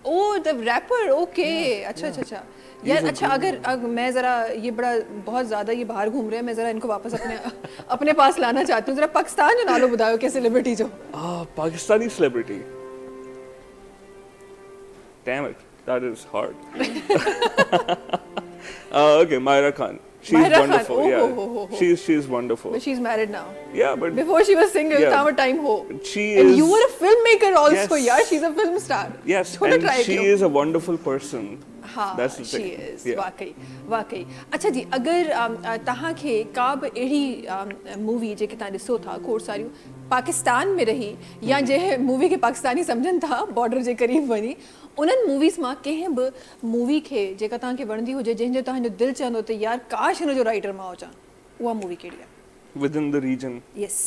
Oh, the rapper. Okay. अच्छा यार अच्छा अगर मैं ज़रा ये बहुत ज़्यादा ये बाहर घूम रहे हैं मैं ज़रा इनको वापस अपने पास लाना चाहती हूँ ज़रा पाकिस्तान जो नालो बुधायो के सेलिब्रिटी जो Pakistani celebrity. Damn it, that is hard. Okay, Myra Khan. She's Myra wonderful. Khan. Yeah, she's wonderful. But she's married now. Yeah, but before she was single, yeah, time time ho. She and is. you were a filmmaker also, Yes. yeah. She's a film star. Yes, Thoda and try she kyo. is a wonderful person. हाँ, That's the she thing. is. Yeah. वाकई अच्छा जी अगर तव्हां खे का बि अहिड़ी movie जेके तव्हां ॾिसो था खोड़ सारियूं पाकिस्तान में रही या जंहिं मूवी खे पाकिस्तानी सम्झनि था बॉर्डर जे क़रीब वञी उन्हनि मूवीज़ मां कंहिं बि मूवी खे जेका तव्हांखे वणंदी हुजे जंहिंजो तव्हांजो दिलि चवंदो त यार काश हिन जो राइटर मां हुजां उहा मूवी कहिड़ी आहे Within the region, yes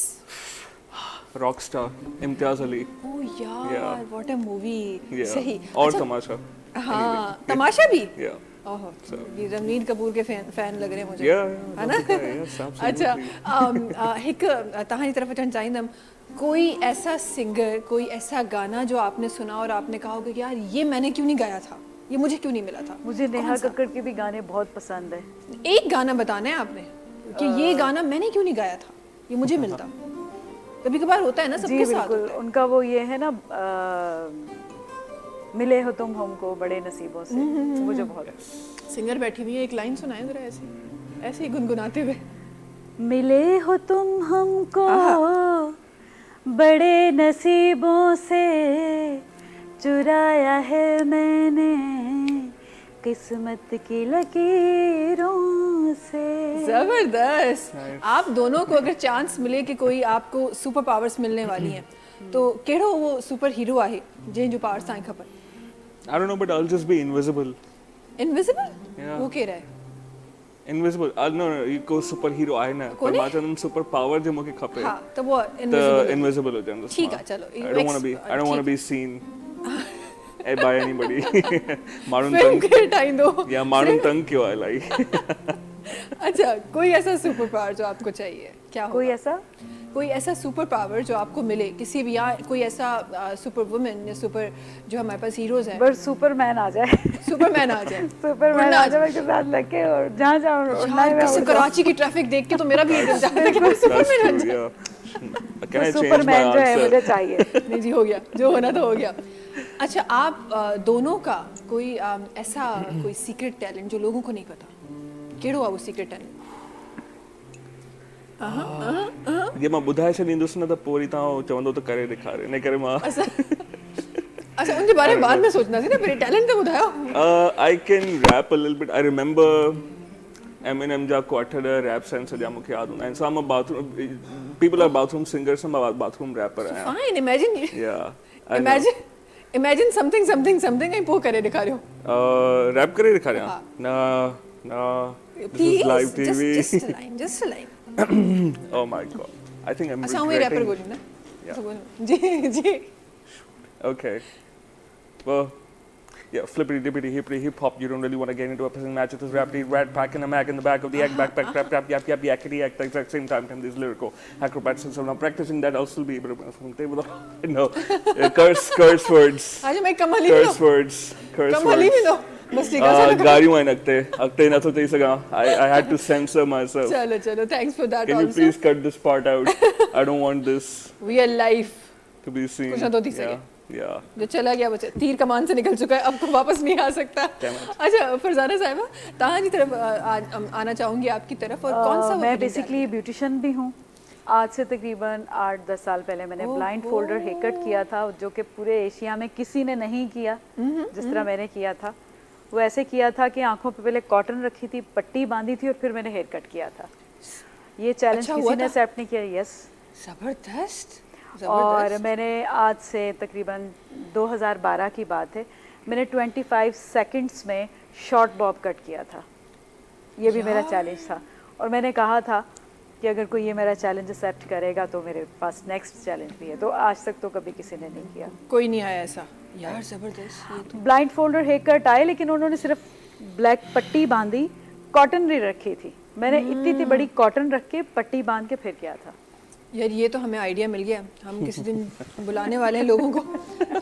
Rockstar, Imtiaz Ali. ओ यार Yeah. What a movie Yeah. सही और अच्छा, तमाशा. हाँ तमाशा भी Yeah. ओह ये रणवीर कपूर के फैन लग रहे हैं मुझे Yeah, है ना yes, absolutely. अच्छा हिकु तव्हांजी तरफ़ अचणु चाहींदमि कोई ऐसा सिंगर कोई ऐसा गाना जो आपने सुना और आपने कहा होगा कि यार ये मैंने क्यों नहीं गाया था ये मुझे क्यों नहीं मिला था मुझे नेहा कक्कड़ के भी गाने बहुत पसंद है एक गाना बताना है आपने कि ये गाना मैंने क्यों नहीं गाया था ये मुझे मिलता कभी कभार होता है ना सबके साथ बिल्कुल होता है। उनका वो ये है ना मिले हो तुम हमको बड़े नसीबों से मुझे बहुत सिंगर बैठी हुई है एक लाइन सुनाए जरा ऐसे ही गुनगुनाते हुए मिले हो तुम हमको बड़े नसीबों से चुराया है मैंने किस्मत की लकीरों से जबरदस्त आप दोनों को अगर चांस मिले कि कोई आपको सुपर पावर्स मिलने वाली हैं तो केड़ो वो सुपर हीरो आहे जंहिंजो पावर्स तव्हांखे खपनि I don't know, but I'll just be invisible. Invisible Yeah. वो कहिड़ा आहे Invisible. No, को सुपर हीरो आहे न पर मां चवंदमि सुपर पावर जे मूंखे खपे हाँ त वो त इनविजिबल इनविजिबल हुजनि ठीक आहे चलो I don't want to be seen by anybody. माण्हुनि फिल्म तंग के ठाहींदो या माण्हुनि तंग कयो आहे इलाही. अच्छा कोई ऐसा सुपर पावर जो आपको चाहिए क्या कोई होगा ऐसा कोई ऐसा सुपर पावर जो आपको मिले किसी भी, यहाँ कोई ऐसा सुपर वुमेन या सुपर जो हमारे पास हीरोज हैं, बस सुपरमैन आ जाए। सुपरमैन आ जाए, सुपरमैन आ जाए के साथ लगे और जहाँ जहाँ उड़ना है मैं जैसे उड़ जाऊँ। कराची की ट्रैफिक देख के तो मेरा भी ये दिल चाहता है कि मैं सुपरमैन बन जाऊँ। Can I तो change my सुपरमैन जो है answer? मुझे चाहिए। नहीं जी, हो गया, जो होना तो हो गया। अच्छा, आप दोनों का कोई ऐसा कोई सीक्रेट टैलेंट जो लोगों को नहीं पता, केड़ो आहे वो सीक्रेट टैलेंट? ये मां ॿुधाए छॾींदुसि न त पोइ वरी तव्हां चवंदो त करे ॾेखारे, इन करे मां अच्छा, उनके बारे में बाद में सोचना थी ना, फिर टैलेंट तो ॿुधायो। I can rap a little bit. I remember Eminem जा को 8-10 रैप सेंस जा मूंखे यादि हूंदा आहिनि। So I'm a bathroom, people are bathroom singers, I'm a bathroom rapper आहियां। Fine, imagine Yeah, I know. imagine something ऐं पोइ करे ॾेखारियो। रैप करे ॾेखारियां? No, this Please, is live TV. just a line. Oh my god. I think I'm अच्छा, हूँ wrapper regretting. बोलूँ ना? Yeah. अच्छा, बोलो। जी। Okay. Well, yeah, flippity dippity hippity hip hop. You don't really want to get into a pissing match with this rapidly rat pack and a mac in the back of the egg backpack, rap, yap, yakety yak, at the exact same time. Can these lyrical acrobats and so now practicing that I'll still be able to. No, curse words. अच्छा, मैं कम हली में Curse दो। words. Curse कम हली में words. दो। बस ठीक है, चलो। गाड़ियों आइन अगते न तो चई सगां. I had to censor myself. चलो, thanks for that Can you also. please cut this part out? I don't want this We are live. to be seen. कुछ ना तो थी सके। Yeah. जो चला गया बच्चा, तीर कमान से निकल चुका है, अब तो वापस नहीं आ सकता। Damn it. अच्छा, फरजाना साहिबा, तहाँ की तरफ आना चाहूँगी आपकी तरफ, और कौन सा मैं बेसिकली ब्यूटिशियन भी हूँ। आज से तकरीबन 8-10 साल पहले मैंने ब्लाइंड फोल्डर हेयर कट किया था, जो कि पूरे एशिया में किसी ने नहीं किया जिस तरह मैंने किया था। वो ऐसे किया था कि आंखों पे पहले कॉटन रखी थी, पट्टी बांधी थी और फिर मैंने हेयर कट किया था। ये चैलेंज अच्छा किसी हुआ ने था? एक्सेप्ट नहीं किया। यस। जबरदस्त। और मैंने आज से तकरीबन 2012 की बात है, मैंने 25 सेकंड्स में शॉर्ट बॉब कट किया था। ये भी मेरा चैलेंज था और मैंने कहा था कि अगर कोई ये मेरा चैलेंज एक्सेप्ट करेगा तो मेरे पास नेक्स्ट चैलेंज भी है। तो आज तक तो कभी किसी ने नहीं किया। कोई नहीं आया ऐसा यार, जबरदस्त। ये तो ब्लाइंड फोल्डर हेयर कट आए, लेकिन उन्होंने सिर्फ ब्लैक पट्टी बांधी, कॉटन नहीं रखी थी। मैंने इतनी बड़ी कॉटन रख के पट्टी बांध के फिर किया था। यार, ये तो हमें आइडिया मिल गया। हम किसी दिन बुलाने वाले हैं लोगों को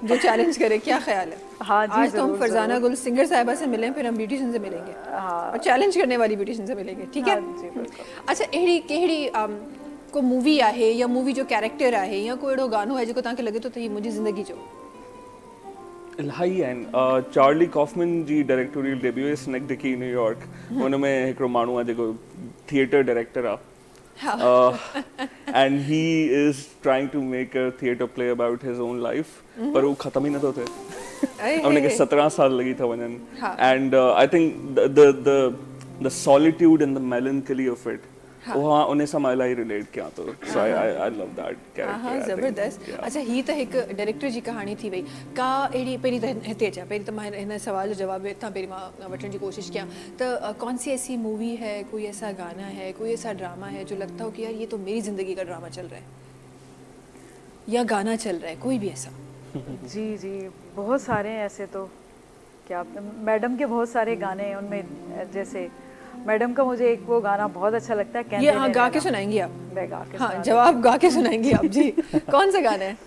जो चैलेंज करे। क्या ख्याल है? हाँ जी, आज तो हम ज़रूर, फरजाना गुल सिंगर साहिबा से मिलें, फिर हम ब्यूटिशियन से मिलेंगे और चैलेंज करने वाली ब्यूटिशियन से मिलेंगे, ठीक है? हाँ जी, बिल्कुल। अच्छा, अहिड़ी को मूवी आहे या मूवी जो कैरेक्टर आहे या कोई अहिड़ो गानो आहे जेको तव्हांखे लगे थो त हीअ मुंहिंजी ज़िंदगी जो? इलाही आहिनि। चार्ली कॉफमन जी डायरेक्टोरियल डेब्यू आहे स्नेक डिकी न्यूयॉर्क। हुन में हिकिड़ो माण्हू आहे जेको थिएटर डायरेक्टर आहे। And he is trying to make a theatre play about his own life, पर वो खत्म ही नथो थिए। उनखे 17 साल लगी था वञनि। And I think the solitude and the melancholy of it, वहाँ उन सां मां इलाही रिलेट कयां थो। So I love that character. हाँ, I think. ज़बरदस्त। Yeah. अच्छा, ही त हिकु डायरेक्टर जी कहाणी थी वई। का अहिड़ी पहिरीं त हिते अचां, पहिरीं त मां हिन सवाल जो जवाब हितां पहिरीं मां वठण जी कोशिशि कयां त कौन सी ऐसी मूवी है, कोई ऐसा गाना है, कोई ऐसा ड्रामा है जो लगता हो कि यार ये तो मेरी ज़िंदगी का ड्रामा चल रहा है या गाना चल रहा है, कोई भी ऐसा? जी, बहुत सारे हैं ऐसे। तो क्या मैडम के बहुत सारे गाने हैं, उनमें जैसे मैडम का मुझे एक वो गाना बहुत अच्छा लगता है। ये हाँ, गा के सुनाएंगी आप? मैं गा के हाँ, जवाब गा के सुनाएंगी आप जी। कौन सा गाना है?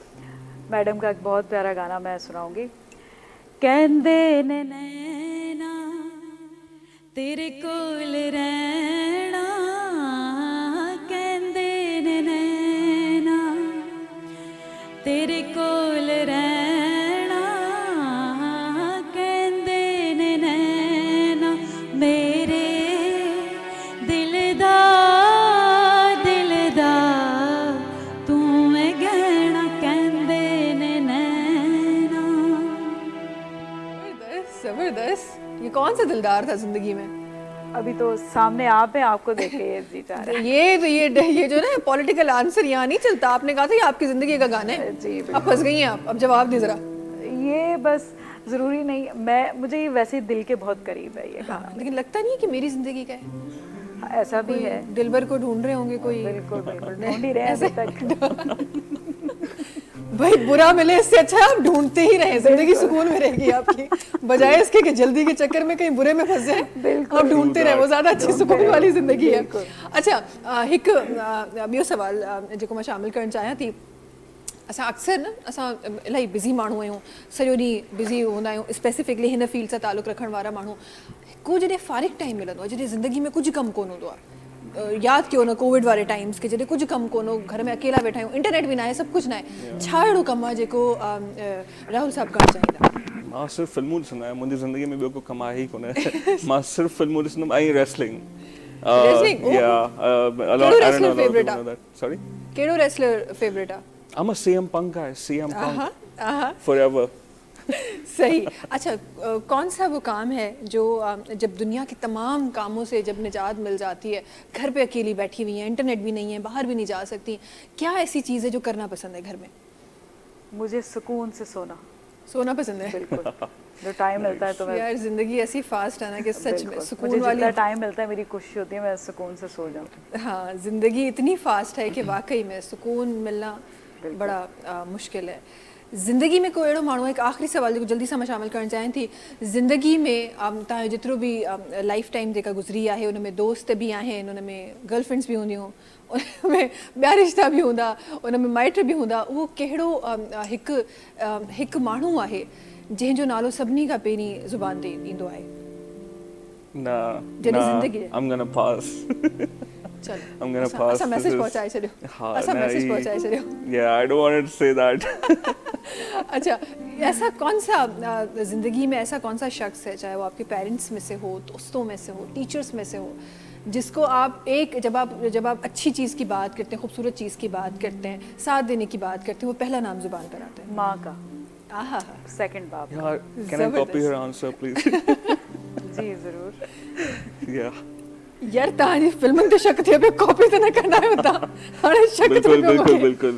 मैडम का एक बहुत प्यारा गाना मैं सुनाऊंगी। कहंदे ने नैना तेरे कोल रहना, कहंदे ने नैना तेरे कोल रहना, कहंदे ने नैना मेरे तू मैं गहना, कहंदे ने नैना। जबरदस्त। ये कौन सा दिलदार था जिंदगी में? अभी तो सामने आप हैं, आपको देख के ये जी चाह रहा है। ये जो ना पॉलिटिकल आंसर यहाँ नहीं चलता। आपने कहा था ये आपकी जिंदगी का गाना है। जी, अब फंस गई हैं आप। अब जवाब दे जरा। ये बस जरूरी नहीं, मुझे ये वैसे ही दिल के बहुत करीब है ये गाना। हाँ, लेकिन लगता नहीं है कि मेरी जिंदगी का है। ऐसा भी है। दिलबर को ढूंढ रहे होंगे कोई। बिल्कुल ढूंढ ही रहे हैं अभी तक। भाई बुरा मिले इससे अच्छा है आप ढूंढते ही रहे, जिंदगी सुकून में रहेगी आपकी, बजाय इसके कि जल्दी के चक्कर में कहीं बुरे में फंस जाए, आप ढूंढते रहे, वो ज्यादा अच्छी सुकून वाली जिंदगी है। अच्छा हिक ॿियो सवाल जेको मां शामिल करणु चाहियां थी, असां अक्सर न असां इलाही बिज़ी माण्हू आहियूं, सॼो ॾींहुं बिज़ी हूंदा आहियूं, स्पेसिफिकली हिन फील्ड सां तालुक़ु रखण वारा माण्हू, को जॾहिं फ़ारिग टाइम मिलंदो आहे, जॾहिं ज़िंदगी में कुझु कमु कोन हूंदो आहे, यादि कयो न कोविड वारे टाइम्स के जॾहिं कुझु कमु कोन हो, घर में अकेला वेठा आहियूं, इंटरनेट बि न आहे, सभु कुझु न आहे, छा अहिड़ो कमु आहे जेको राहुल साहब करणु चाहींदा? मां सिर्फ़ु फिल्मूं ॾिसंदो आहियां, मुंहिंजी ज़िंदगी में ॿियो को कमु आहे ई कोन्हे, मां सिर्फ़ु फिल्मूं ॾिसंदुमि ऐं रेसलिंग। कहिड़ो रेसलर फेवरेट आहे? I'm a CM Punk guy, CM Punk forever. सही। अच्छा कौन सा वो काम है जो जब दुनिया के तमाम कामों से जब निजात मिल जाती है, घर पे अकेली बैठी हुई हैं, इंटरनेट भी नहीं है, बाहर भी नहीं जा सकती, क्या ऐसी चीज़ है जो करना पसंद है घर में? मुझे सुकून से सोना पसंद है। बिल्कुल, जो टाइम मिलता है तो मैं, यार जिंदगी ऐसी फास्ट है ना कि सच में सुकून मुझे वाली, जितना टाइम मिलता है मेरी कोशिश होती है मैं सुकून से सो जाऊँ। हाँ जिंदगी इतनी फास्ट है कि वाकई में सुकून मिलना बड़ा मुश्किल है। ज़िंदगी में कोई अहिड़ो माण्हू, एक आख़िरी सवाल जो जल्दी सां मां शामिल करणु चाहियां थी, ज़िंदगी में तव्हांजो जेतिरो बि लाइफ टाइम जेका गुज़री आहे उन में दोस्त भी आहिनि, उन में गर्लफ्रेंड्स भी हूंदियूं, उन में ॿिया रिश्ता भी हूंदा, उन में माइट भी हूंदा, उहो कहिड़ो हिकु माण्हू आहे जंहिंजो नालो सभिनी खां पहिरीं ज़ुबान ते ईंदो आहे? जॾहिं ज़िंदगी I'm gonna pass. चलो I'm gonna pass. असां मैसेज पहुंचाए छॾियो, असां मैसेज पहुंचाए छॾियो। Yeah, I don't want to say that. अच्छा ऐसा कौन सा ज़िंदगी में ऐसा कौन सा शख्स है, चाहे वो आपके पेरेंट्स में से हो, दोस्तों में से हो, टीचर्स में से हो, जिसको आप जब आप अच्छी चीज़ की बात करते हैं, खूबसूरत चीज़ की बात करते हैं, साथ देने की बात करते हैं, वो पहला नाम जुबान पर आता है? माँ का। आहा, सेकंड बाप। यार, can I copy her answer please? जी ज़रूर। Yeah. यार तव्हांजी फिल्मुनि ते शक थिए पियो, कॉपी त न कंदा आहियो तव्हां, हाणे शक थो पियो मूंखे। बिल्कुल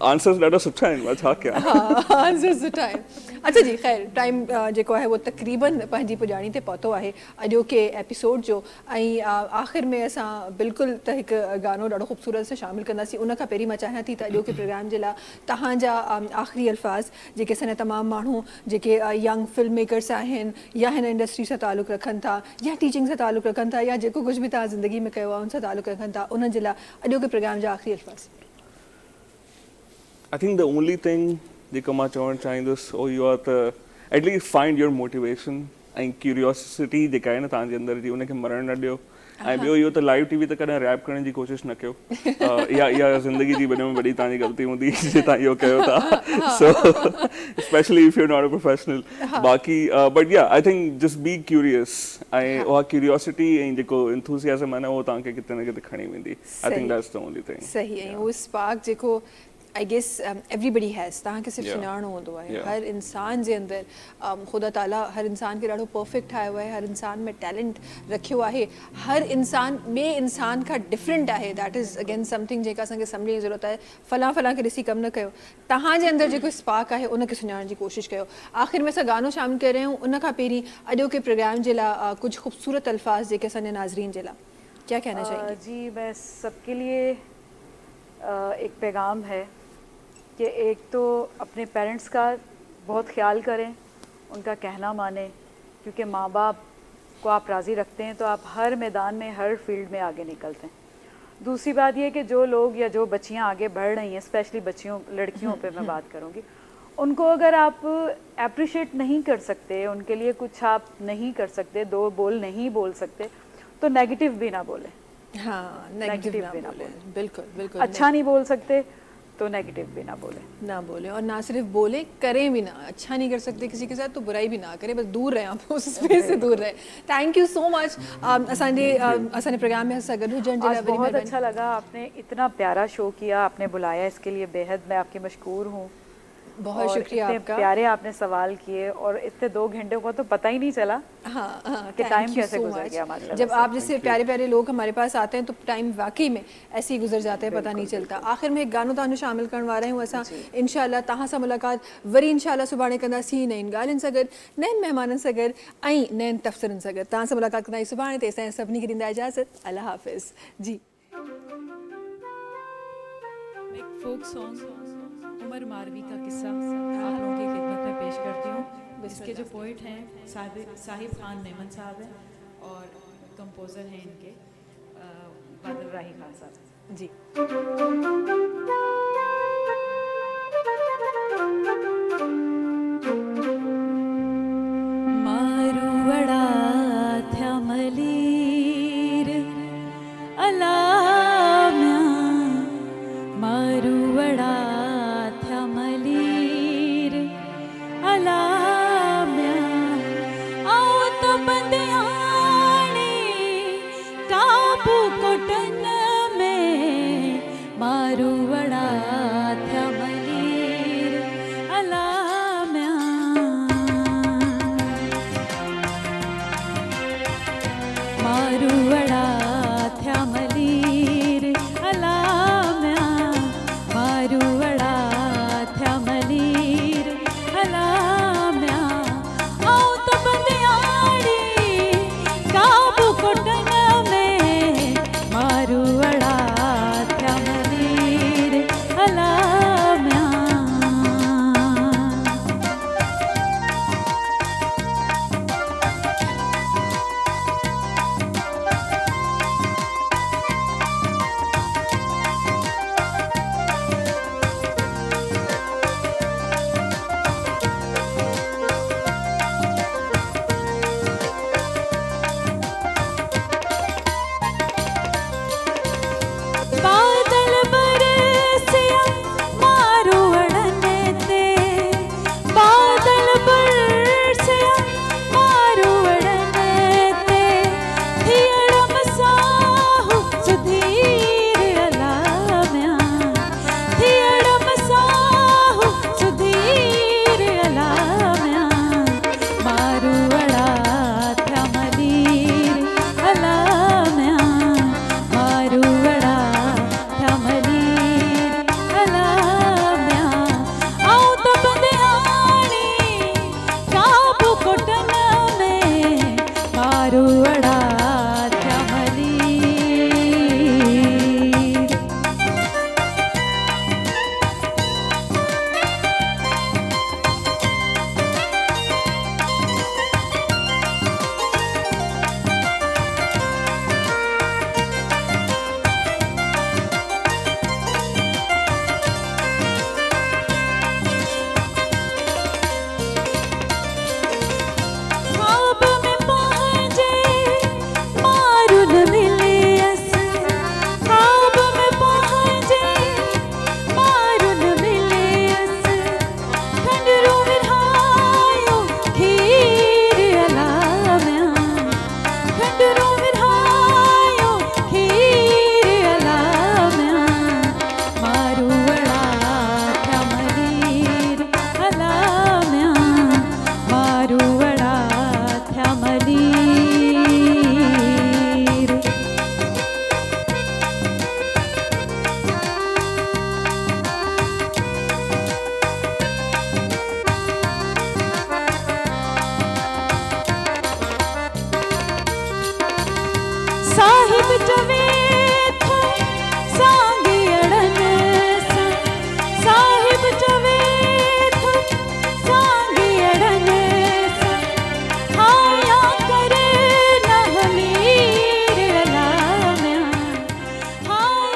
आंसर्स ॾाढा सुठा आहिनि, मां छा कयां। हाँ आंसर्स सुठा आहिनि। अच्छा जी ख़ैर टाइम जेको आहे वो तक़रीबन पंहिंजी पुॼाणी ते पहुतो आहे अॼोके एपिसोड जो, ऐं आख़िर में असां बिल्कुलु त हिकु गानो ॾाढो ख़ूबसूरत सां शामिल कंदासीं। उन खां पहिरीं मां चाहियां थी त अॼोके प्रोग्राम जे लाइ तव्हांजा आख़िरी अल्फाज़ जेके असांजा तमामु माण्हू जेके यंग फिल्म मेकर्स आहिनि, या हिन इंडस्ट्री सां तालुक़ु रखनि था, या टीचिंग सां तालुक़ु रखनि था, या जेको कुझु बि तव्हां ज़िंदगी में कयो आहे उन सां तालुक़ु रखनि था, उन जे लाइ अॼोके प्रोग्राम जा आख़िरी Alfaaz? I think the only thing जेको मां चवणु चाहींदुसि उहो इहो आहे त एटलीस्ट फाइंड योर मोटिवेशन ऐं क्यूरियोसिटी जेका आहे न तव्हांजे अंदरि जी, उनखे मरण न ॾियो। ऐं ॿियो इहो त लाइव टीवी ते कॾहिं रैप करण जी कोशिशि न कयो, इहा ज़िंदगी जी वॾे में वॾी तव्हांजी ग़लती हूंदी जे तव्हां इहो कयो था, so especially if you are not a professional. बाक़ी but yeah I think just be curious, ऐं उहा क्यूरियोसिटी ऐं जेको इंथुसियाज़म आहे न उहो तव्हांखे किथे न किथे खणी वेंदी। I think that's the only thing. सही, ऐं उहो स्पार्क जेको आई गेस एवरीबडी हैज़, तव्हांखे सिर्फ़ु सुञाणो हूंदो आहे। हर इंसान जे अंदरि ख़ुदा ताला हर इंसान खे ॾाढो परफेक्ट ठाहियो आहे, हर इंसान में टैलेंट रखियो आहे, हर इंसान ॿिए इंसान खां डिफरेंट आहे। दैट इज़ अगेन समथिंग जेका असांखे सम्झण जी ज़रूरत आहे। फलां खे ॾिसी कमु न कयो, तव्हांजे अंदरि जेको स्पार्क आहे उनखे सुञाणण जी कोशिशि कयो। आख़िर में असां गानो शामिल करे रहिया आहियूं, उन खां पहिरीं अॼोके प्रोग्राम जे लाइ कुझु ख़ूबसूरत अल्फाज़ जेके असांजे नाज़रीन जे लाइ क्या कहना चाहिए? जी मैं सबके लिए एक पैगाम है कि एक तो अपने पेरेंट्स का बहुत ख्याल करें, उनका कहना माने, क्योंकि माँ बाप को आप राज़ी रखते हैं तो आप हर मैदान में, हर फील्ड में आगे निकलते हैं। दूसरी बात ये कि जो लोग या जो बच्चियाँ आगे बढ़ रही हैं, स्पेशली बच्चियों, लड़कियों पे मैं बात करूँगी, उनको अगर आप अप्रिशिएट नहीं कर सकते, उनके लिए कुछ आप नहीं कर सकते, दो बोल नहीं बोल सकते, तो नेगेटिव भी ना बोलें। हाँ, नेगेटिव भी ना बोलें, बिल्कुल बिल्कुल। अच्छा नहीं बोल सकते तो नेगेटिव भी ना बोले, और ना सिर्फ बोले, करें भी ना। अच्छा नहीं कर सकते किसी के साथ तो बुराई भी ना करें, बस दूर रहें, आप उस स्पेस से दूर रहें। Thank you so much. असांजे प्रोग्राम में असां गॾु हुजण जे लाइ बहुत अच्छा लगा, आपने इतना प्यारा शो किया, आपने बुलाया, इसके लिए बेहद मैं आपकी मशकूर हूँ। बहुत शुक्रिया आपका, प्यारे आपने सवाल किए और इतने 2 घंटे को तो पता ही नहीं चला कि टाइम कैसे गुजर गया माशाल्लाह। जब आप जैसे प्यारे प्यारे लोग हमारे पास आते हैं तो टाइम वाकई में ऐसे ही गुजर जाता है, पता नहीं चलता। आखिर में एक गानो तव्हांजो शामिल करण वारा आहियूं असां, इंशाअल्लाह तव्हां सां मुलाक़ात वरी इंशाअल्लाह सुभाणे कंदासीं नईं ॻाल्हियुनि सां गॾु, नयनि महिमाननि सां गॾु ऐं नयनि तफ़सीलुनि सां गॾु। तव्हां सां मुलाक़ात कंदासीं सुभाणे, तेसिताईं सभिनी खे ॾींदा इजाज़त। अल्लाह हाफ़िज़ जी। Make folk song उमर मारवी का किस्सा आप लोगों की खिदमत में पेश करती हूँ। इसके जो पोइट हैं साहिब खान मेमन साहब हैं और कंपोज़र हैं इनके बादल राही खान साहब जी। मारुवड़ा थमलीर अलाम्या मारुवड़ा